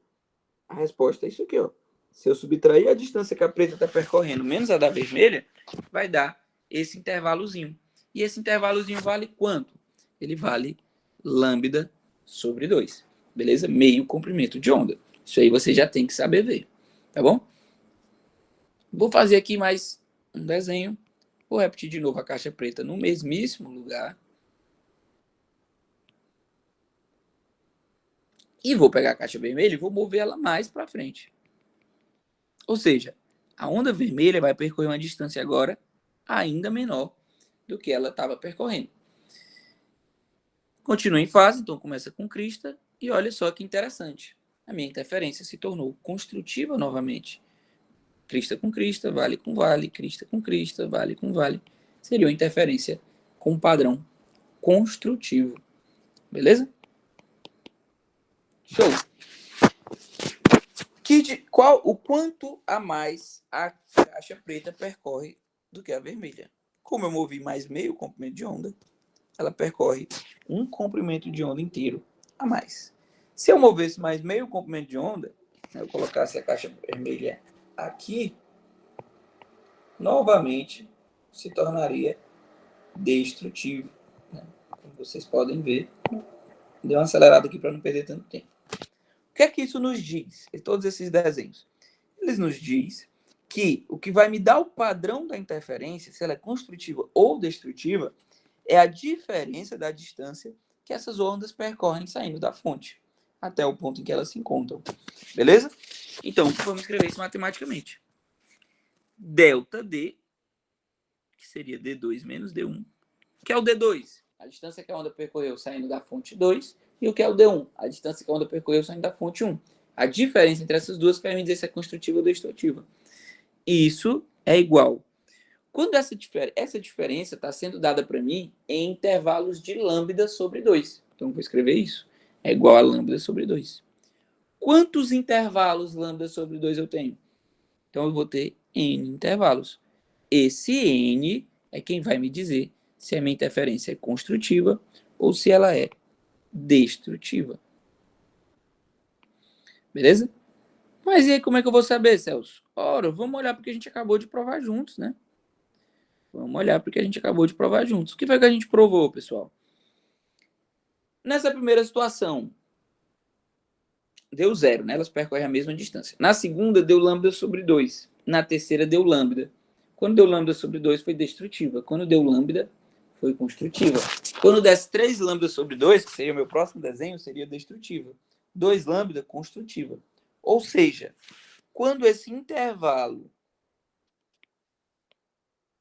A resposta é isso aqui, ó. Se eu subtrair a distância que a preta está percorrendo menos a da vermelha, vai dar esse intervalozinho. E esse intervalozinho vale quanto? Ele vale lambda sobre 2. Beleza? Meio comprimento de onda. Isso aí você já tem que saber ver. Tá bom? Vou fazer aqui mais um desenho. Vou repetir de novo a caixa preta no mesmíssimo lugar. E vou pegar a caixa vermelha e vou mover ela mais para frente. Ou seja, a onda vermelha vai percorrer uma distância agora ainda menor do que ela estava percorrendo. Continua em fase, então começa com crista. E olha só que interessante. A minha interferência se tornou construtiva novamente. Crista com crista, vale com vale, crista com crista, vale com vale. Seria uma interferência com um padrão construtivo. Beleza? Show! O quanto a mais a caixa preta percorre do que a vermelha? Como eu movi mais meio comprimento de onda, ela percorre um comprimento de onda inteiro a mais. Se eu movesse mais meio comprimento de onda, eu colocasse a caixa vermelha aqui, novamente se tornaria destrutivo. Como vocês podem ver, deu uma acelerada aqui para não perder tanto tempo. O que é que isso nos diz? Todos esses desenhos. Eles nos diz que o que vai me dar o padrão da interferência, se ela é construtiva ou destrutiva, é a diferença da distância que essas ondas percorrem saindo da fonte, até o ponto em que elas se encontram. Beleza? Então, vamos escrever isso matematicamente. Delta D, que seria D2 menos D1, que é o D2, a distância que a onda percorreu saindo da fonte 2, e o que é o D1, a distância que a onda percorreu saindo da fonte 1. A diferença entre essas duas vai me dizer se é construtiva ou destrutiva. Isso é igual. Quando essa diferença está sendo dada para mim em intervalos de lambda sobre 2. Então, vou escrever isso. É igual a lambda sobre 2. Quantos intervalos lambda sobre 2 eu tenho? Então, eu vou ter n intervalos. Esse n é quem vai me dizer se a minha interferência é construtiva ou se ela é destrutiva. Beleza? Mas e aí, como é que eu vou saber, Celso? Ora, vamos olhar porque a gente acabou de provar juntos, né? Vamos olhar porque a gente acabou de provar juntos. O que foi que a gente provou, pessoal? Nessa primeira situação, deu zero, né? Elas percorrem a mesma distância. Na segunda, deu lambda sobre 2. Na terceira, deu lambda. Quando deu lambda sobre 2, foi destrutiva. Quando deu lambda, foi construtiva. Quando desse 3 lambda sobre 2, que seria o meu próximo desenho, seria destrutiva. 2 lambda, construtiva. Ou seja, quando esse intervalo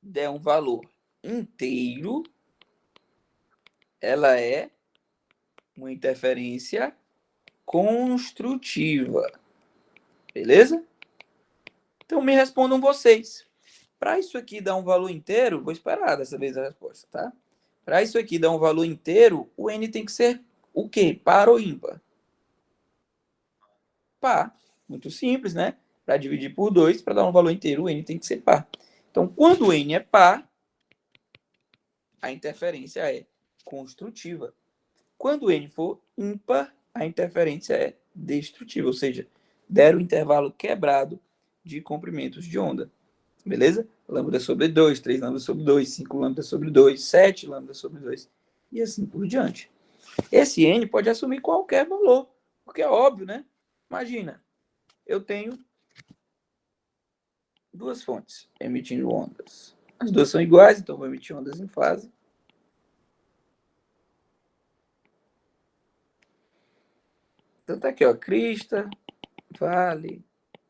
der um valor inteiro, ela é uma interferência construtiva. Beleza? Então me respondam vocês. Para isso aqui dar um valor inteiro, vou esperar dessa vez a resposta, tá? Para isso aqui dar um valor inteiro, o n tem que ser o quê? Par ou ímpar? Par. Muito simples, né? Para dividir por 2, para dar um valor inteiro, o n tem que ser par. Então, quando o n é par, a interferência é construtiva. Quando o n for ímpar, a interferência é destrutiva, ou seja, der o intervalo quebrado de comprimentos de onda. Beleza? Lambda sobre 2, 3 lambda sobre 2, 5 lambda sobre 2, 7 lambda sobre 2, e assim por diante. Esse n pode assumir qualquer valor, porque é óbvio, né? Imagina, eu tenho duas fontes emitindo ondas. As duas são iguais, então vou emitir ondas em fase. Então tá aqui, ó, crista, vale,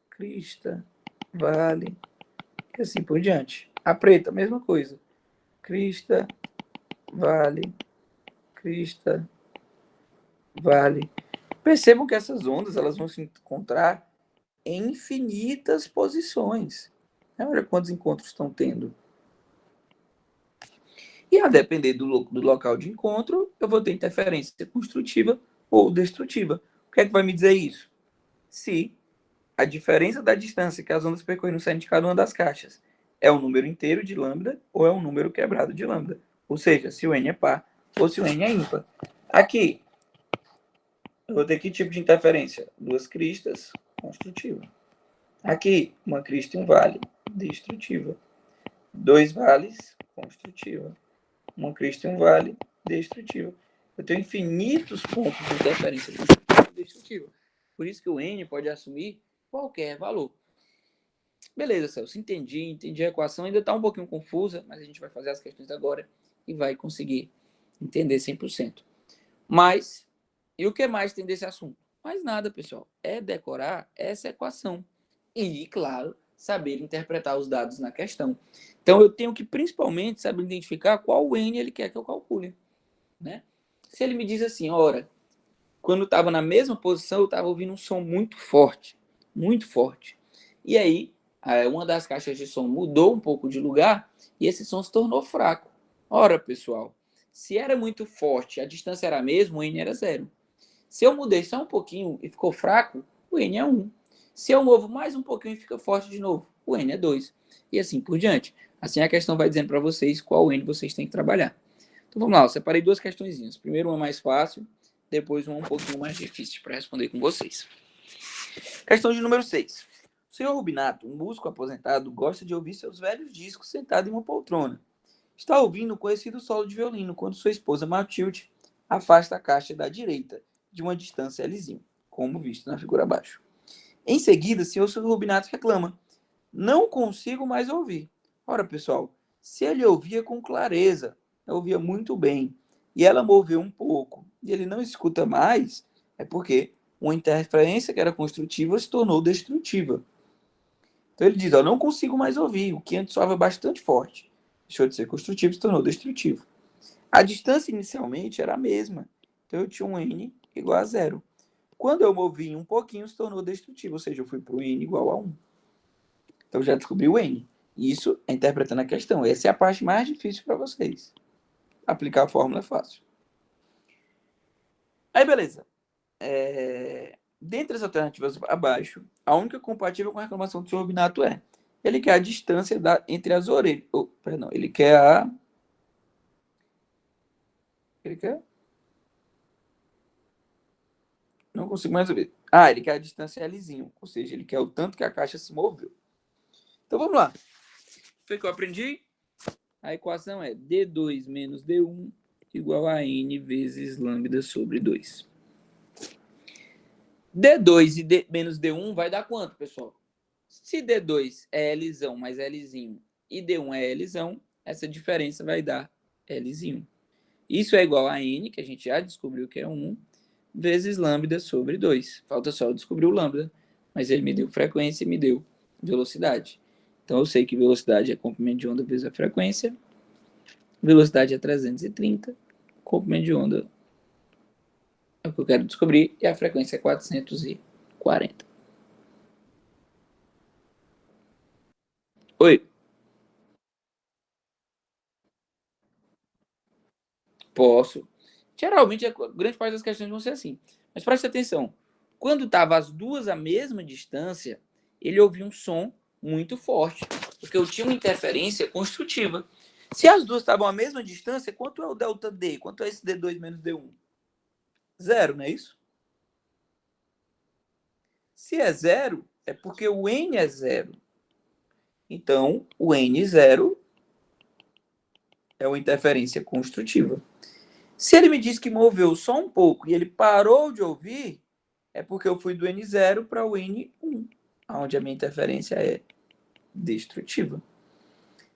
crista, vale, e assim por diante. A preta, mesma coisa. Crista, vale, crista, vale. Percebam que essas ondas elas vão se encontrar em infinitas posições. Olha quantos encontros estão tendo. E a depender do local de encontro, eu vou ter interferência construtiva ou destrutiva. O que é que vai me dizer isso? Se a diferença da distância que as ondas percorreram saindo de cada uma das caixas é um número inteiro de lambda ou é um número quebrado de lambda. Ou seja, se o n é par ou se o n é ímpar. Aqui, eu vou ter que tipo de interferência? Duas cristas, construtiva. Aqui, uma crista e um vale, destrutiva. Dois vales, construtiva. Uma crista e um vale, destrutiva. Eu tenho infinitos pontos de interferência construtiva e destrutiva. Por isso que o n pode assumir qualquer valor. Beleza, Celso, entendi a equação, ainda está um pouquinho confusa, mas a gente vai fazer as questões agora e vai conseguir entender 100%. Mas, e o que mais tem desse assunto? Mais nada, pessoal, é decorar essa equação e, claro, saber interpretar os dados na questão. Então, eu tenho que, principalmente, saber identificar qual o n ele quer que eu calcule. Né? Se ele me diz assim, ora, quando eu estava na mesma posição, eu estava ouvindo um som muito forte, muito forte. E aí, uma das caixas de som mudou um pouco de lugar e esse som se tornou fraco. Ora, pessoal, se era muito forte, a distância era a mesma, o n era 0. Se eu mudei só um pouquinho e ficou fraco, o n é 1. Se eu movo mais um pouquinho e fica forte de novo, o n é 2. E assim por diante. Assim a questão vai dizendo para vocês qual n vocês têm que trabalhar. Então vamos lá, eu separei duas questõezinhas. Primeiro uma mais fácil, depois uma um pouquinho mais difícil para responder com vocês. Questão de número 6. O senhor Rubinato, um músico aposentado, gosta de ouvir seus velhos discos sentado em uma poltrona. Está ouvindo o conhecido solo de violino quando sua esposa Matilde afasta a caixa da direita de uma distância Lzinho, como visto na figura abaixo. Em seguida, o senhor Rubinato reclama: não consigo mais ouvir. Ora, pessoal, se ele ouvia com clareza, ouvia muito bem, e ela moveu um pouco, e ele não escuta mais, é porque uma interferência que era construtiva se tornou destrutiva. Então ele diz, ó, não consigo mais ouvir, o que antes soava bastante forte. Deixou de ser construtivo e se tornou destrutivo. A distância inicialmente era a mesma, então eu tinha um n igual a 0. Quando eu movi um pouquinho, se tornou destrutivo, ou seja, eu fui para o n igual a 1. Então já descobri o n. Isso é interpretando a questão. Essa é a parte mais difícil para vocês. Aplicar a fórmula é fácil. Aí, beleza. Dentre as alternativas abaixo, a única compatível com a reclamação do senhor Rubinato é: ele quer a distância entre as orelhas. Perdão, ele quer a. Ele quer? Não consigo mais ouvir. Ele quer a distância Lzinho, ou seja, ele quer o tanto que a caixa se moveu. Então vamos lá. Foi que eu aprendi? A equação é D2 menos D1 igual a N vezes lambda sobre 2. D2 e menos D1 vai dar quanto, pessoal? Se D2 é Lzão mais Lzinho e D1 é Lzão, essa diferença vai dar Lzinho. Isso é igual a N, que a gente já descobriu que é 1, vezes lambda sobre 2. Falta só eu descobrir o lambda, mas ele me deu frequência e me deu velocidade. Então eu sei que velocidade é comprimento de onda vezes a frequência, velocidade é 330, comprimento de onda é o que eu quero descobrir, e a frequência é 440. Oi. Posso. Geralmente, a grande parte das questões vão ser assim. Mas preste atenção. Quando estavam as duas à mesma distância, ele ouvia um som muito forte, porque eu tinha uma interferência construtiva. Se as duas estavam à mesma distância, quanto é o delta D? Quanto é esse D2 menos D1? 0, não é isso? Se é 0, é porque o N é 0. Então, o N0 é uma interferência construtiva. Se ele me diz que moveu só um pouco e ele parou de ouvir, é porque eu fui do N0 para o N1, onde a minha interferência é destrutiva.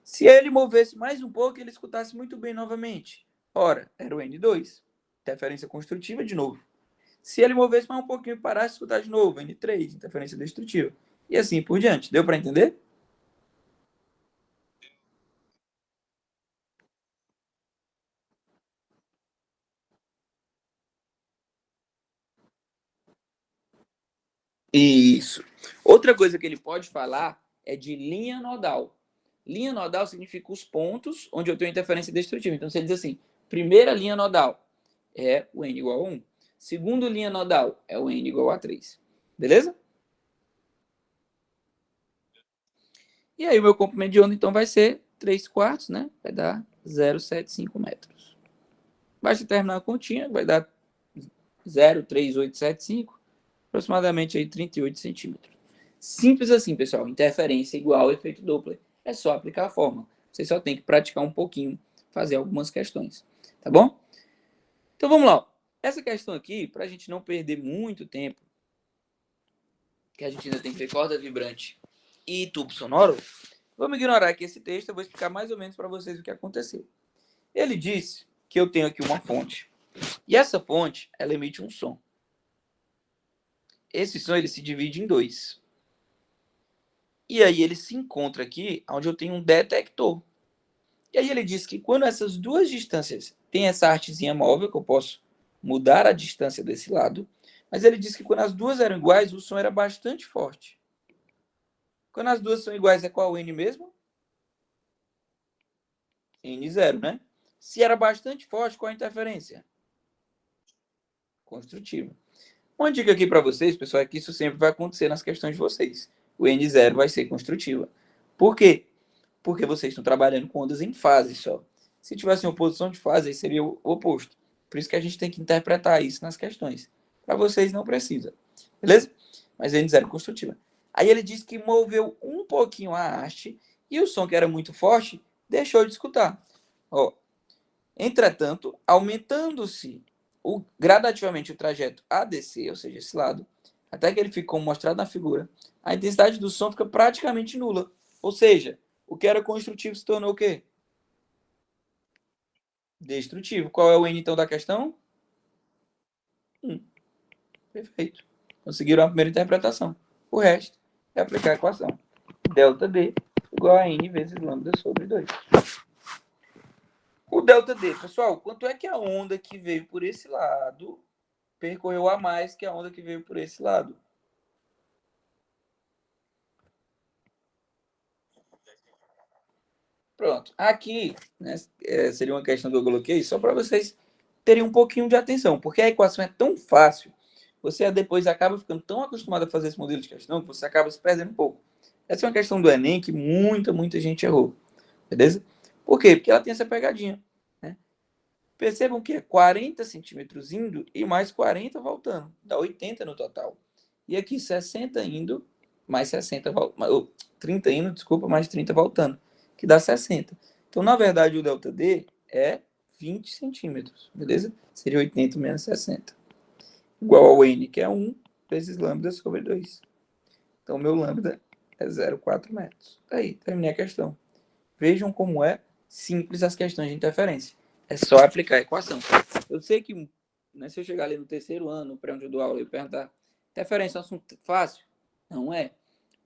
Se ele movesse mais um pouco, ele escutasse muito bem novamente. Ora, era o N2, interferência construtiva de novo. Se ele movesse mais um pouquinho e parasse de escutar de novo, N3, interferência destrutiva. e assim por diante. Deu para entender? Isso. Outra coisa que ele pode falar é de linha nodal. Linha nodal significa os pontos onde eu tenho interferência destrutiva. Então, se ele diz assim, primeira linha nodal é o n igual a 1. Segunda linha nodal é o n igual a 3. Beleza? E aí o meu comprimento de onda, então, vai ser 3 quartos, né? Vai dar 0,75 metros. Basta terminar a continha, vai dar 0,3875, aproximadamente aí 38 centímetros. Simples assim, pessoal. Interferência igual efeito Doppler. É só aplicar a fórmula. Você só tem que praticar um pouquinho, fazer algumas questões. Tá bom? Então vamos lá. Essa questão aqui, para a gente não perder muito tempo, que a gente ainda tem que ver corda vibrante e tubo sonoro, vamos ignorar aqui esse texto. Eu vou explicar mais ou menos para vocês o que aconteceu. Ele disse que eu tenho aqui uma fonte. E essa fonte, ela emite um som. Esse som ele se divide em dois. E aí ele se encontra aqui onde eu tenho um detector. E aí ele diz que quando essas duas distâncias têm essa artezinha móvel, que eu posso mudar a distância desse lado, mas ele diz que quando as duas eram iguais, o som era bastante forte. Quando as duas são iguais, é qual o N mesmo? N0, né? Se era bastante forte, qual a interferência? Construtiva. Uma dica aqui para vocês, pessoal, é que isso sempre vai acontecer nas questões de vocês. O N0 vai ser construtiva. Por quê? Porque vocês estão trabalhando com ondas em fase só. Se tivesse em oposição de fase, aí seria o oposto. Por isso que a gente tem que interpretar isso nas questões. Para vocês não precisa. Beleza? Mas N0 é construtiva. Aí ele disse que moveu um pouquinho a haste e o som que era muito forte deixou de escutar. Ó, entretanto, aumentando-se gradativamente o trajeto ADC, ou seja, esse lado, até que ele ficou mostrado na figura, a intensidade do som fica praticamente nula. Ou seja, o que era construtivo se tornou o quê? Destrutivo. Qual é o N, então, da questão? 1. Perfeito. Conseguiram a primeira interpretação. O resto é aplicar a equação. Delta D igual a N vezes lambda sobre 2. O delta D, pessoal, quanto é que a onda que veio por esse lado percorreu a mais que a onda que veio por esse lado? Pronto. Aqui, né, seria uma questão que eu coloquei só para vocês terem um pouquinho de atenção, porque a equação é tão fácil, você depois acaba ficando tão acostumado a fazer esse modelo de questão que você acaba se perdendo um pouco. Essa é uma questão do Enem que muita gente errou. Beleza? Por quê? Porque ela tem essa pegadinha. Né? Percebam que é 40 centímetros indo e mais 40 voltando. Dá 80 no total. E aqui 60 indo, mais 60 voltando. 30 indo, desculpa, mais 30 voltando. Que dá 60. Então, na verdade, o ΔD é 20 centímetros. Beleza? Seria 80 menos 60. Igual ao N, que é 1 vezes lambda sobre 2. Então, o meu lambda é 0,4 metros. Aí, terminei a questão. Vejam como é simples as questões de interferência. É só aplicar a equação. Eu sei que, né, se eu chegar ali no terceiro ano, para onde eu dou aula, e perguntar, interferência é um assunto fácil? Não é.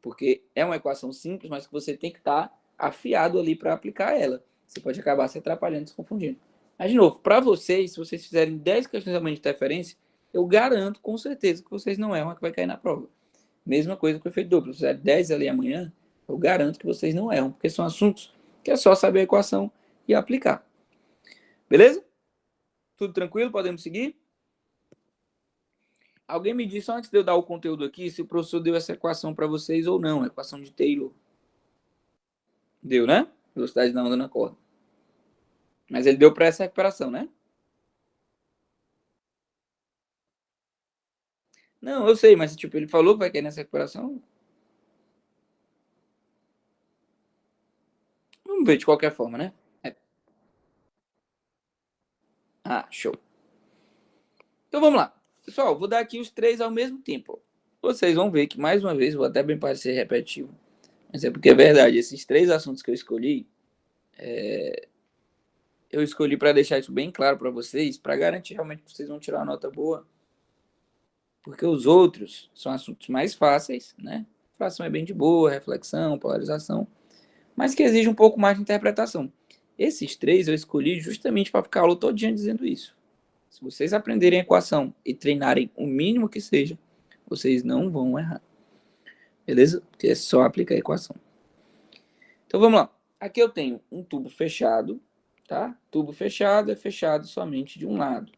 Porque é uma equação simples, mas que você tem que estar afiado ali para aplicar ela. Você pode acabar se atrapalhando, se confundindo. Mas, de novo, para vocês, se vocês fizerem 10 questões de interferência, eu garanto com certeza que vocês não erram a que vai cair na prova. Mesma coisa com o efeito duplo. Se fizer 10 ali amanhã, eu garanto que vocês não erram, porque são assuntos que é só saber a equação e aplicar. Beleza? Tudo tranquilo? Podemos seguir? Alguém me disse antes de eu dar o conteúdo aqui se o professor deu essa equação para vocês ou não, a equação de Taylor. Deu, né? Velocidade da onda na corda. Mas ele deu para essa recuperação, né? Não, eu sei, mas tipo, ele falou que vai cair nessa recuperação. Vamos ver de qualquer forma, né? Ah, show. Então vamos lá. Pessoal, vou dar aqui os três ao mesmo tempo. Vocês vão ver que, mais uma vez, vou até bem parecer repetitivo, mas é porque é verdade. Esses três assuntos que eu escolhi, eu escolhi para deixar isso bem claro para vocês, para garantir realmente que vocês vão tirar uma nota boa, porque os outros são assuntos mais fáceis, né? Fração é bem de boa, reflexão, polarização, mas que exige um pouco mais de interpretação. Esses três eu escolhi justamente para ficar a aula todinha dizendo isso. Se vocês aprenderem a equação e treinarem o mínimo que seja, vocês não vão errar. Beleza? Porque é só aplicar a equação. Então vamos lá. Aqui eu tenho um tubo fechado, tá? Tubo fechado é fechado somente de um lado.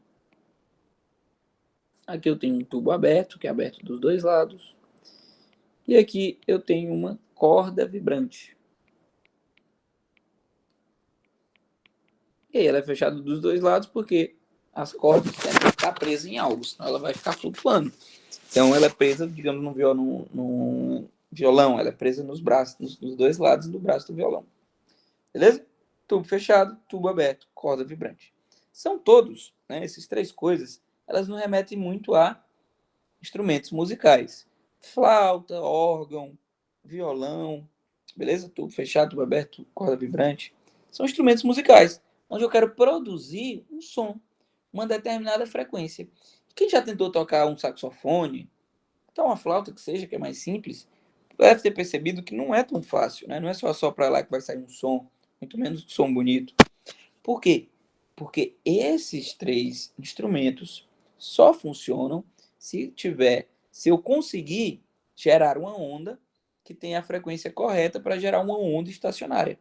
Aqui eu tenho um tubo aberto, que é aberto dos dois lados. E aqui eu tenho uma corda vibrante. E aí ela é fechada dos dois lados porque as cordas têm que ficar presas em algo, senão ela vai ficar flutuando. Então ela é presa, digamos, no violão, ela é presa nos braços, nos dois lados do braço do violão. Beleza? Tubo fechado, tubo aberto, corda vibrante. São todos, né, essas três coisas, elas nos remetem muito a instrumentos musicais. Flauta, órgão, violão, beleza? Tubo fechado, tubo aberto, corda vibrante. São instrumentos musicais, onde eu quero produzir um som, uma determinada frequência. Quem já tentou tocar um saxofone, até uma flauta que seja, que é mais simples, deve ter percebido que não é tão fácil, né? Não é só soprar lá que vai sair um som, muito menos um som bonito. Por quê? Porque esses três instrumentos só funcionam se eu conseguir gerar uma onda que tenha a frequência correta para gerar uma onda estacionária.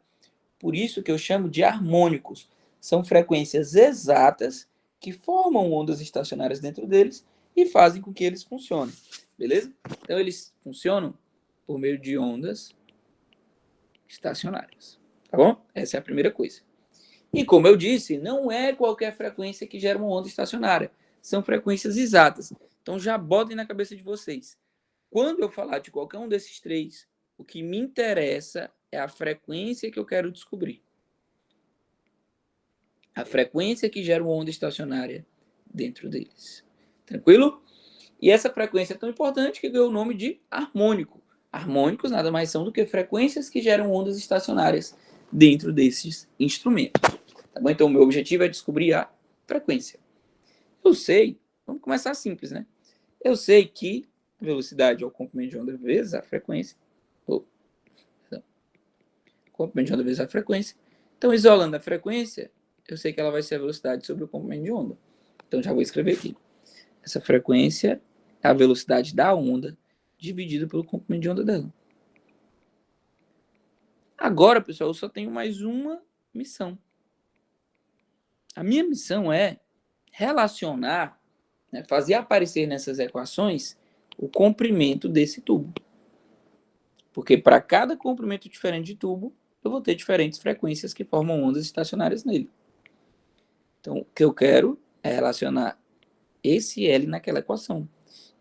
Por isso que eu chamo de harmônicos. São frequências exatas que formam ondas estacionárias dentro deles e fazem com que eles funcionem. Beleza? Então eles funcionam por meio de ondas estacionárias. Tá bom? Essa é a primeira coisa. E como eu disse, não é qualquer frequência que gera uma onda estacionária. São frequências exatas. Então já botem na cabeça de vocês. Quando eu falar de qualquer um desses três, o que me interessa é a frequência que eu quero descobrir. A frequência que gera uma onda estacionária dentro deles. Tranquilo? E essa frequência é tão importante que ganhou o nome de harmônico. Harmônicos nada mais são do que frequências que geram ondas estacionárias dentro desses instrumentos. Tá bom? Então, o meu objetivo é descobrir a frequência. Eu sei, vamos começar simples, né? Eu sei que a velocidade é o comprimento de onda vezes a frequência. Comprimento de onda vezes a frequência. Então, isolando a frequência, eu sei que ela vai ser a velocidade sobre o comprimento de onda. Então, já vou escrever aqui. Essa frequência é a velocidade da onda dividido pelo comprimento de onda dela. Agora, pessoal, eu só tenho mais uma missão. A minha missão é relacionar, né, fazer aparecer nessas equações o comprimento desse tubo. Porque para cada comprimento diferente de tubo, eu vou ter diferentes frequências que formam ondas estacionárias nele. Então, o que eu quero é relacionar esse L naquela equação.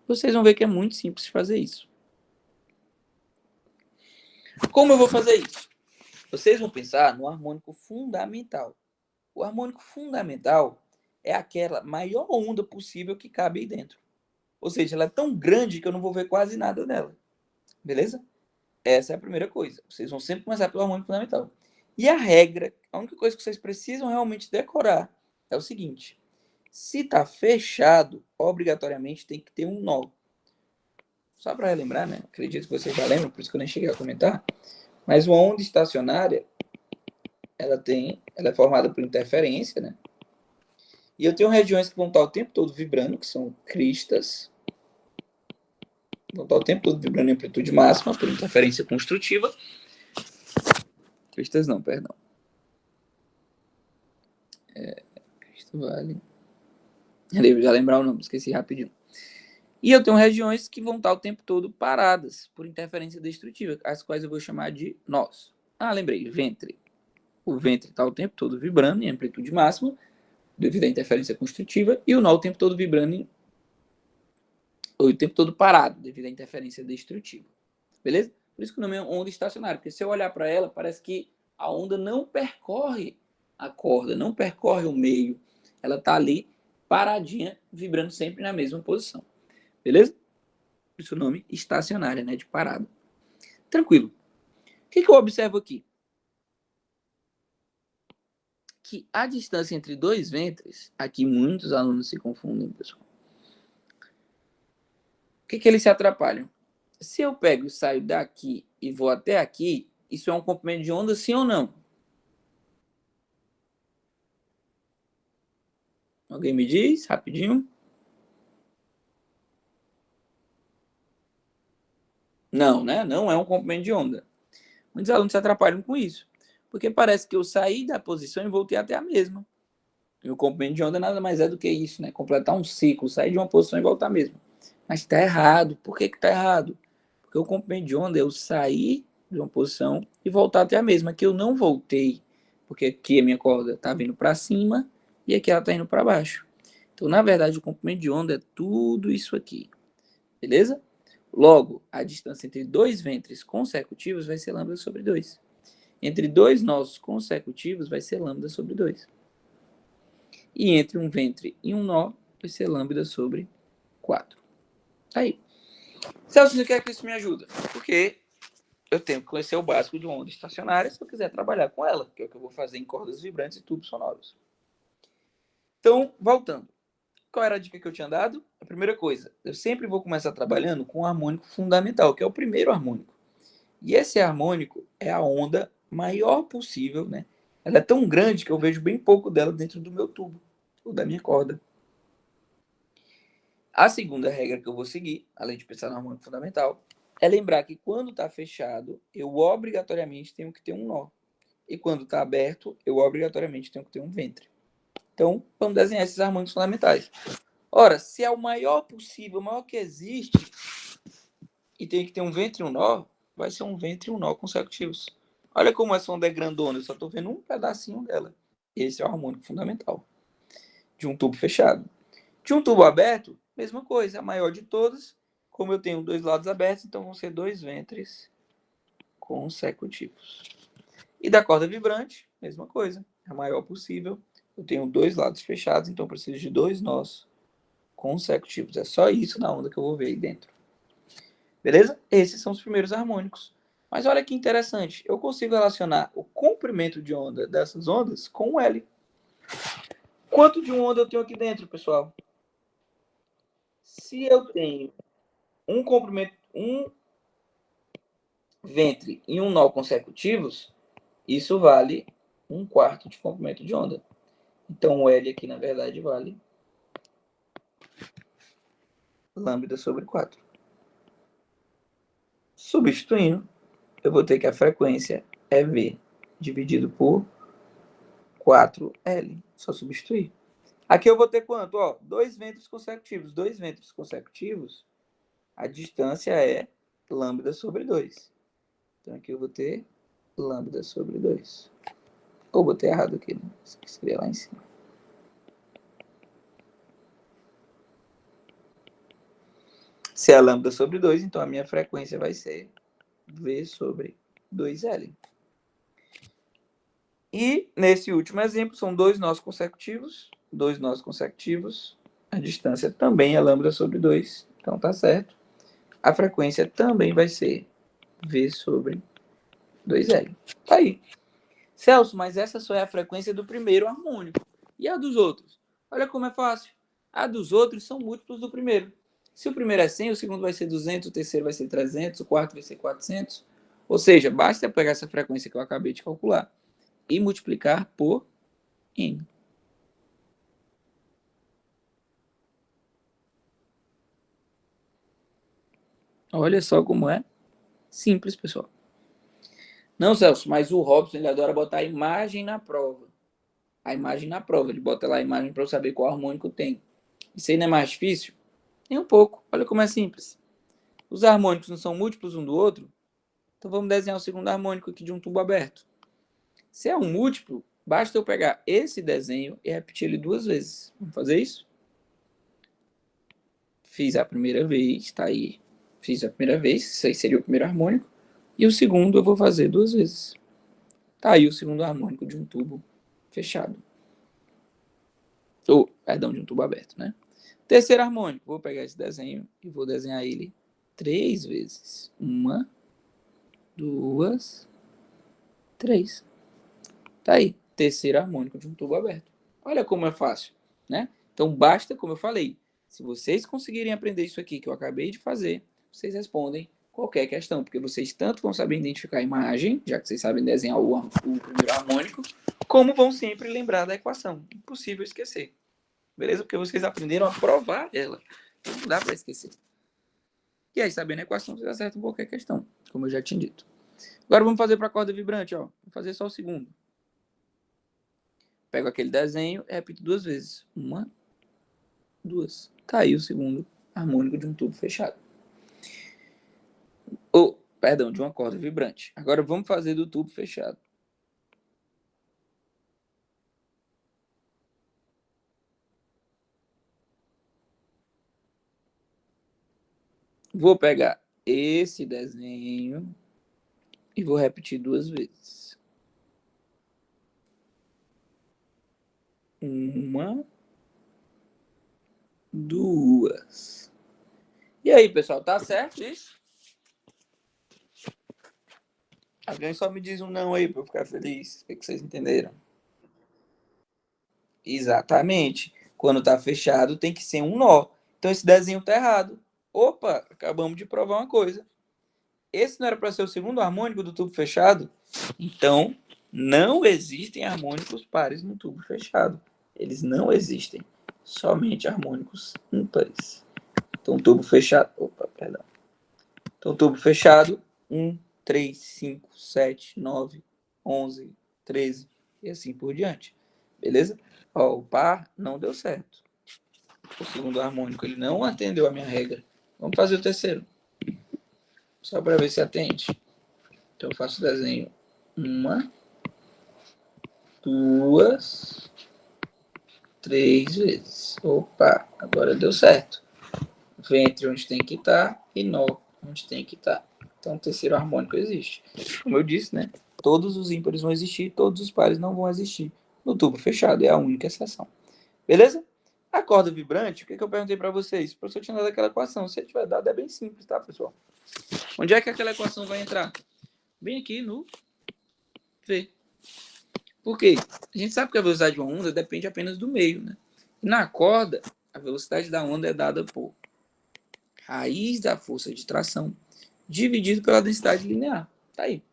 Vocês vão ver que é muito simples fazer isso. Como eu vou fazer isso? Vocês vão pensar no harmônico fundamental. O harmônico fundamental é aquela maior onda possível que cabe aí dentro. Ou seja, ela é tão grande que eu não vou ver quase nada dela. Beleza? Essa é a primeira coisa. Vocês vão sempre começar pelo harmônico fundamental. E a regra, a única coisa que vocês precisam realmente decorar é o seguinte. Se está fechado, obrigatoriamente tem que ter um nó. Só para relembrar, né? Acredito que vocês já lembram, por isso que eu nem cheguei a comentar. Mas uma onda estacionária, ela é formada por interferência, né? E eu tenho regiões que vão estar o tempo todo vibrando, que são cristas. Vão estar o tempo todo vibrando em amplitude máxima, por interferência construtiva. Cristas não, perdão. Cristo vale. Já lembrar o nome, esqueci rapidinho. E eu tenho regiões que vão estar o tempo todo paradas, por interferência destrutiva, as quais eu vou chamar de nós. Ah, lembrei, ventre. O ventre está o tempo todo vibrando em amplitude máxima, devido à interferência construtiva, e o nó o tempo todo vibrando o tempo todo parado, devido à interferência destrutiva. Beleza? Por isso que o nome é onda estacionária, porque se eu olhar para ela, parece que a onda não percorre a corda, não percorre o meio. Ela está ali, paradinha, vibrando sempre na mesma posição. Beleza? Por isso o nome estacionária, né? De parada. Tranquilo. O que eu observo aqui? Que a distância entre dois ventres, aqui muitos alunos se confundem, pessoal. O que eles se atrapalham? Se eu pego e saio daqui e vou até aqui, isso é um comprimento de onda, sim ou não? Alguém me diz, rapidinho? Não, né? Não é um comprimento de onda. Muitos alunos se atrapalham com isso, porque parece que eu saí da posição e voltei até a mesma. E o comprimento de onda nada mais é do que isso, né? Completar um ciclo, sair de uma posição e voltar à mesma. Mas está errado. Por que está errado? Porque o comprimento de onda é eu sair de uma posição e voltar até a mesma. Aqui eu não voltei, porque aqui a minha corda está vindo para cima e aqui ela está indo para baixo. Então, na verdade, o comprimento de onda é tudo isso aqui. Beleza? Logo, a distância entre dois ventres consecutivos vai ser lambda sobre 2. Entre dois nós consecutivos vai ser lambda sobre 2. E entre um ventre e um nó vai ser lambda sobre 4. Aí. Celso, você quer que isso me ajude? Porque eu tenho que conhecer o básico de uma onda estacionária se eu quiser trabalhar com ela, que é o que eu vou fazer em cordas vibrantes e tubos sonoros. Então, voltando. Qual era a dica que eu tinha dado? A primeira coisa, eu sempre vou começar trabalhando com o harmônico fundamental, que é o primeiro harmônico. E esse harmônico é a onda maior possível, né? Ela é tão grande que eu vejo bem pouco dela dentro do meu tubo, ou da minha corda. A segunda regra que eu vou seguir, além de pensar no harmônico fundamental, é lembrar que quando está fechado, eu obrigatoriamente tenho que ter um nó. E quando está aberto, eu obrigatoriamente tenho que ter um ventre. Então, vamos desenhar esses harmônicos fundamentais. Ora, se é o maior possível, o maior que existe, e tem que ter um ventre e um nó, vai ser um ventre e um nó consecutivos. Olha como essa onda é grandona, eu só estou vendo um pedacinho dela. Esse é o harmônico fundamental de um tubo fechado. De um tubo aberto, mesma coisa, a maior de todas. Como eu tenho dois lados abertos, então vão ser dois ventres consecutivos. E da corda vibrante, mesma coisa, a maior possível. Eu tenho dois lados fechados, então eu preciso de dois nós consecutivos. É só isso na onda que eu vou ver aí dentro. Beleza? Esses são os primeiros harmônicos. Mas olha que interessante, eu consigo relacionar o comprimento de onda dessas ondas com o L. Quanto de onda eu tenho aqui dentro, pessoal? Se eu tenho um comprimento, um ventre e um nó consecutivos, isso vale 1/4 de comprimento de onda. Então o L aqui, na verdade, vale lambda sobre 4. Substituindo, eu vou ter que a frequência é V dividido por 4L. Só substituir. Aqui eu vou ter quanto? Ó, dois ventres consecutivos. Dois ventres consecutivos, a distância é lambda sobre 2. Então aqui eu vou ter lambda sobre 2. Ou botei errado aqui, né? Isso aqui seria lá em cima. Se é lambda sobre 2, então a minha frequência vai ser V sobre 2L. E nesse último exemplo, são dois nós consecutivos. Dois nós consecutivos. A distância também é lambda sobre 2. Então tá certo. A frequência também vai ser V sobre 2L. Tá aí. Celso, mas essa só é a frequência do primeiro harmônico. E a dos outros? Olha como é fácil. A dos outros são múltiplos do primeiro. Se o primeiro é 100, o segundo vai ser 200, o terceiro vai ser 300, o quarto vai ser 400. Ou seja, basta pegar essa frequência que eu acabei de calcular e multiplicar por n. Olha só como é simples, pessoal. Não, Celso, mas o Robson ele adora botar a imagem na prova. A imagem na prova. Ele bota lá a imagem para eu saber qual harmônico tem. Isso aí não é mais difícil? Nem um pouco. Olha como é simples. Os harmônicos não são múltiplos um do outro? Então vamos desenhar o segundo harmônico aqui de um tubo aberto. Se é um múltiplo, basta eu pegar esse desenho e repetir ele duas vezes. Vamos fazer isso? Fiz a primeira vez, tá aí. Fiz a primeira vez, isso aí seria o primeiro harmônico. E o segundo eu vou fazer duas vezes. Tá aí o segundo harmônico de um tubo fechado. Ou, perdão, de um tubo aberto, né? Terceiro harmônico, vou pegar esse desenho e vou desenhar ele 3 vezes. 1, 2, 3. Tá aí, terceiro harmônico de um tubo aberto. Olha como é fácil, né? Então basta, como eu falei, se vocês conseguirem aprender isso aqui que eu acabei de fazer, vocês respondem qualquer questão, porque vocês tanto vão saber identificar a imagem, já que vocês sabem desenhar o primeiro harmônico, como vão sempre lembrar da equação. Impossível esquecer. Beleza? Porque vocês aprenderam a provar ela. Então não dá para esquecer. E aí, sabendo a equação, vocês acertam qualquer questão, como eu já tinha dito. Agora vamos fazer para a corda vibrante, ó. Vou fazer só o segundo. Pego aquele desenho e repito 2 vezes. 1, 2. Tá aí o segundo harmônico de um tubo fechado. Perdão, de uma corda vibrante. Agora vamos fazer do tubo fechado. Vou pegar esse desenho e vou repetir 2 vezes. 1, 2. E aí, pessoal, tá certo isso? Alguém só me diz um não aí para eu ficar feliz. O que vocês entenderam? Exatamente. Quando tá fechado, tem que ser um nó. Então esse desenho tá errado. Opa, acabamos de provar uma coisa. Esse não era para ser o segundo harmônico do tubo fechado? Então, não existem harmônicos pares no tubo fechado. Eles não existem. Somente harmônicos ímpares. Então, tubo fechado. Opa, perdão. Então, tubo fechado. 1, 3, 5, 7, 9, 11, 13 e assim por diante. Beleza? Ó, o par não deu certo. O segundo harmônico ele não atendeu a minha regra. Vamos fazer o terceiro. Só para ver se atende. Então eu faço o desenho 1, 2, 3 vezes. Opa, agora deu certo. Ventre onde tem que estar e nó onde tem que estar. Então o terceiro harmônico existe. Como eu disse, né? Todos os ímpares vão existir, todos os pares não vão existir. No tubo fechado é a única exceção. Beleza? A corda vibrante, o que eu perguntei para vocês? O professor tinha dado aquela equação. Se ele tiver dado, é bem simples, tá, pessoal? Onde é que aquela equação vai entrar? Bem aqui no V. Por quê? A gente sabe que a velocidade de uma onda depende apenas do meio, né? Na corda, a velocidade da onda é dada por raiz da força de tração dividido pela densidade linear. Tá aí.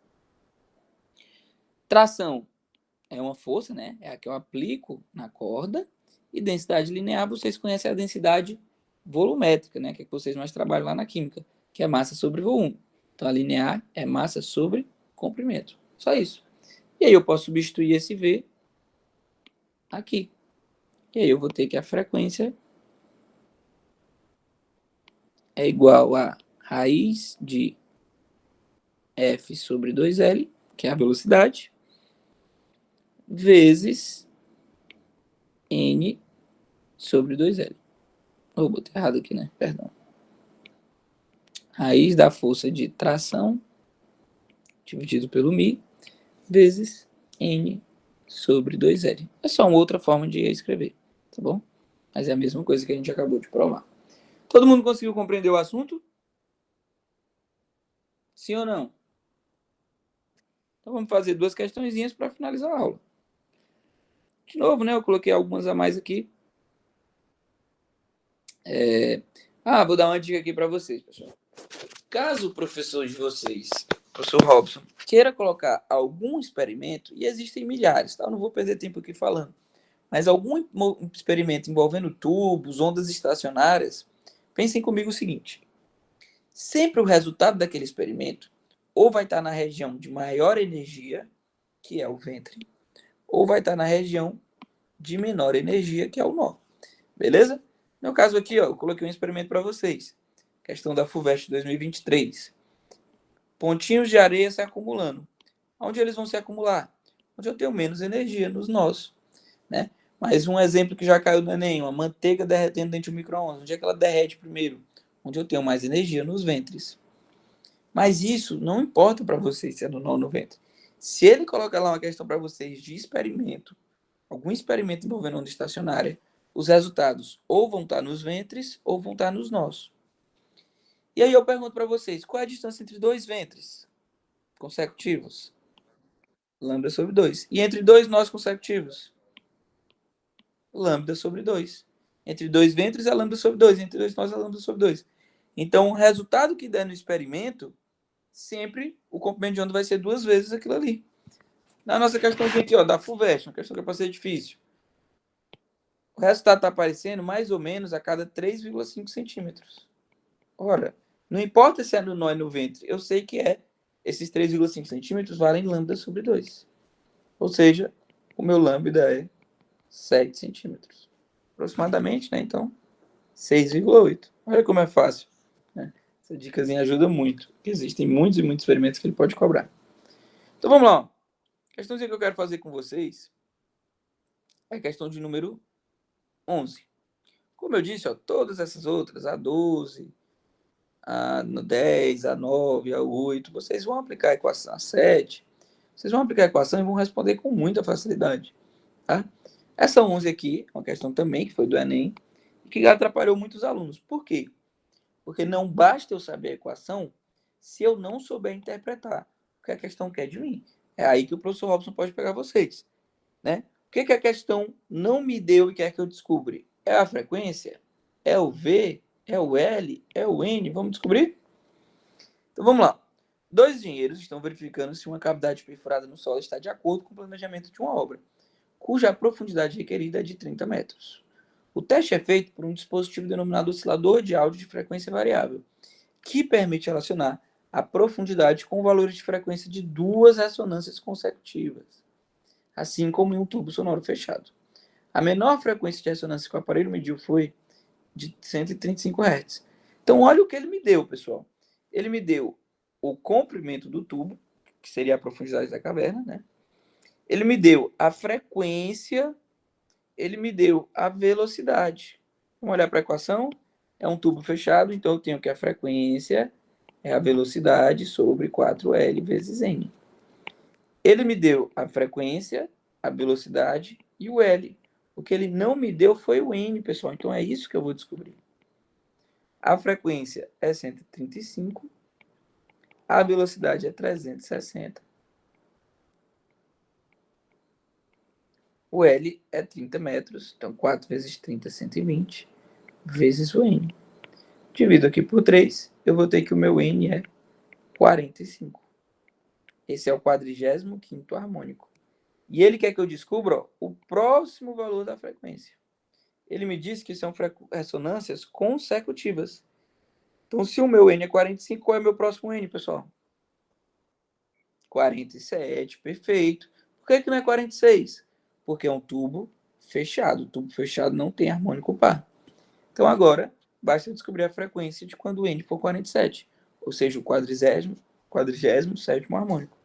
Tração é uma força, né? É a que eu aplico na corda. E densidade linear, vocês conhecem a densidade volumétrica, né? Que é que vocês mais trabalham lá na química, que é massa sobre volume. Então, a linear é massa sobre comprimento. Só isso. E aí eu posso substituir esse V aqui. E aí eu vou ter que a frequência é igual a raiz de F sobre 2L, que é a velocidade, vezes N sobre 2L. Oh, botei errado aqui, né? Perdão. Raiz da força de tração dividido pelo μ vezes N sobre 2L. É só uma outra forma de escrever, tá bom? Mas é a mesma coisa que a gente acabou de provar. Todo mundo conseguiu compreender o assunto? Sim ou não? Então vamos fazer 2 questõezinhas para finalizar a aula. De novo, né? Eu coloquei algumas a mais aqui. Vou dar uma dica aqui para vocês, pessoal. Caso o professor de vocês, o professor Robson, queira colocar algum experimento, e existem milhares, tá? Eu não vou perder tempo aqui falando, mas algum experimento envolvendo tubos, ondas estacionárias, pensem comigo o seguinte: sempre o resultado daquele experimento ou vai estar na região de maior energia, que é o ventre, ou vai estar na região de menor energia, que é o nó. Beleza? No caso aqui, ó, eu coloquei um experimento para vocês. Questão da FUVEST 2023. Pontinhos de areia se acumulando. Onde eles vão se acumular? Onde eu tenho menos energia, nos nós. Né? Mas um exemplo que já caiu no Enem, uma manteiga derretendo dentro do micro-ondas. Onde é que ela derrete primeiro? Onde eu tenho mais energia, nos ventres. Mas isso não importa para vocês se é no nó ou no ventre. Se ele colocar lá uma questão para vocês de experimento, algum experimento envolvendo onda estacionária, os resultados ou vão estar nos ventres ou vão estar nos nós. E aí eu pergunto para vocês, qual é a distância entre dois ventres consecutivos? Lambda sobre 2. E entre dois nós consecutivos? Lambda sobre 2. Entre dois ventres é lambda sobre 2. Entre dois nós é lambda sobre 2. Então, o resultado que der no experimento, sempre o comprimento de onda vai ser 2 vezes aquilo ali. Na nossa questão aqui, ó, da FUVEST, uma questão que é para ser difícil. O resultado está aparecendo mais ou menos a cada 3,5 centímetros. Ora, não importa se é no nó e no ventre, eu sei que esses 3,5 centímetros valem lambda sobre 2. Ou seja, o meu lambda é 7 centímetros. Aproximadamente, né? Então, 6,8. Olha como é fácil. Né? Essa dicasinha ajuda muito. Existem muitos e muitos experimentos que ele pode cobrar. Então, vamos lá. A questãozinha que eu quero fazer com vocês é a questão de número 11. Como eu disse, ó, todas essas outras, a 12, a 10, a 9, a 8, vocês vão aplicar a equação, a 7, vocês vão aplicar a equação e vão responder com muita facilidade. Tá? Essa 11 aqui é uma questão também que foi do Enem e que atrapalhou muitos alunos. Por quê? Porque não basta eu saber a equação se eu não souber interpretar o que a questão quer de mim. É aí que o professor Robson pode pegar vocês. Né? O que a questão não me deu e quer que eu descubra? É a frequência? É o V? É o L? É o N? Vamos descobrir? Então vamos lá. 2 engenheiros estão verificando se uma cavidade perfurada no solo está de acordo com o planejamento de uma obra, cuja profundidade requerida é de 30 metros. O teste é feito por um dispositivo denominado oscilador de áudio de frequência variável, que permite relacionar a profundidade com valores de frequência de 2 ressonâncias consecutivas, assim como em um tubo sonoro fechado. A menor frequência de ressonância que o aparelho mediu foi de 135 Hz. Então, olha o que ele me deu, pessoal. Ele me deu o comprimento do tubo, que seria a profundidade da caverna, né? Ele me deu a frequência, ele me deu a velocidade. Vamos olhar para a equação? É um tubo fechado, então eu tenho que a frequência é a velocidade sobre 4L vezes N. Ele me deu a frequência, a velocidade e o L. O que ele não me deu foi o N, pessoal. Então é isso que eu vou descobrir. A frequência é 135, a velocidade é 360, o L é 30 metros, então 4 vezes 30 é 120, vezes o N. Divido aqui por 3, eu vou ter que o meu N é 45. Esse é o 45º harmônico. E ele quer que eu descubra o próximo valor da frequência. Ele me disse que são ressonâncias consecutivas. Então, se o meu N é 45, qual é o meu próximo N, pessoal? 47, perfeito. Por que não é 46? Porque é um tubo fechado. O tubo fechado não tem harmônico par. Então, agora, basta descobrir a frequência de quando o N for 47, ou seja, o 47º harmônico.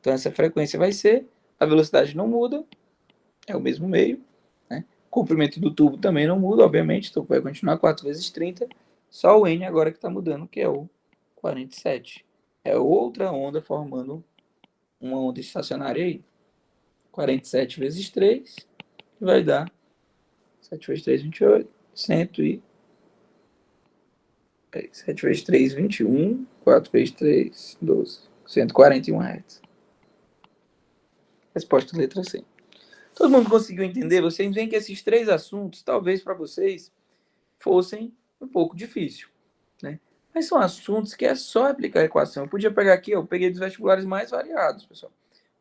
Então, essa frequência vai ser, a velocidade não muda, é o mesmo meio, né? O comprimento do tubo também não muda, obviamente, então vai continuar 4 vezes 30, só o N agora que está mudando, que é o 47. É outra onda formando uma onda estacionária aí. 47 vezes 3, vai dar 7 vezes 3, 28, 7 vezes 3, 21, 4 vezes 3, 12, 141 Hz. Resposta letra C. Todo mundo conseguiu entender? Vocês veem que esses 3 assuntos, talvez para vocês, fossem um pouco difícil, né? Mas são assuntos que é só aplicar a equação. Eu podia pegar aqui, eu peguei dos vestibulares mais variados, pessoal.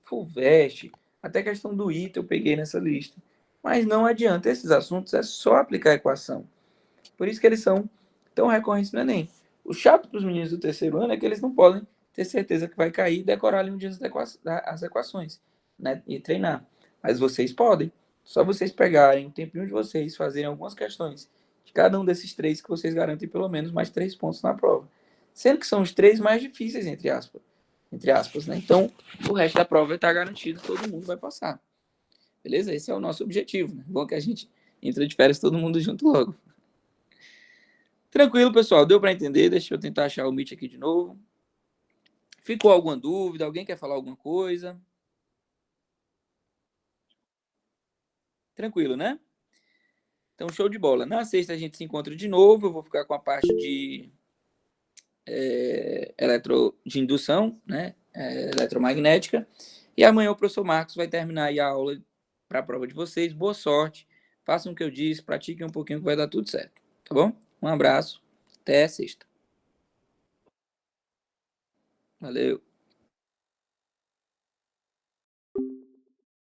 FUVEST, até a questão do ITA eu peguei nessa lista. Mas não adianta, esses assuntos é só aplicar a equação. Por isso que eles são tão recorrentes no Enem. O chato para os meninos do terceiro ano é que eles não podem ter certeza que vai cair e decorar ali um dia as equações, né? E treinar. Mas vocês podem. Só vocês pegarem o tempinho de vocês, fazerem algumas questões de cada um desses 3 que vocês garantem pelo menos mais 3 pontos na prova. Sendo que são os 3 mais difíceis, entre aspas, né? Então, o resto da prova vai estar garantido, todo mundo vai passar. Beleza? Esse é o nosso objetivo, né? Bom que a gente entra de férias todo mundo junto logo. Tranquilo, pessoal? Deu para entender? Deixa eu tentar achar o Meet aqui de novo. Ficou alguma dúvida? Alguém quer falar alguma coisa? Tranquilo, né? Então, show de bola. Na sexta a gente se encontra de novo. Eu vou ficar com a parte de de indução, né? Eletromagnética. E amanhã o professor Marcos vai terminar aí a aula para a prova de vocês. Boa sorte. Façam o que eu disse, pratiquem um pouquinho que vai dar tudo certo. Tá bom? Um abraço. Até sexta. Valeu.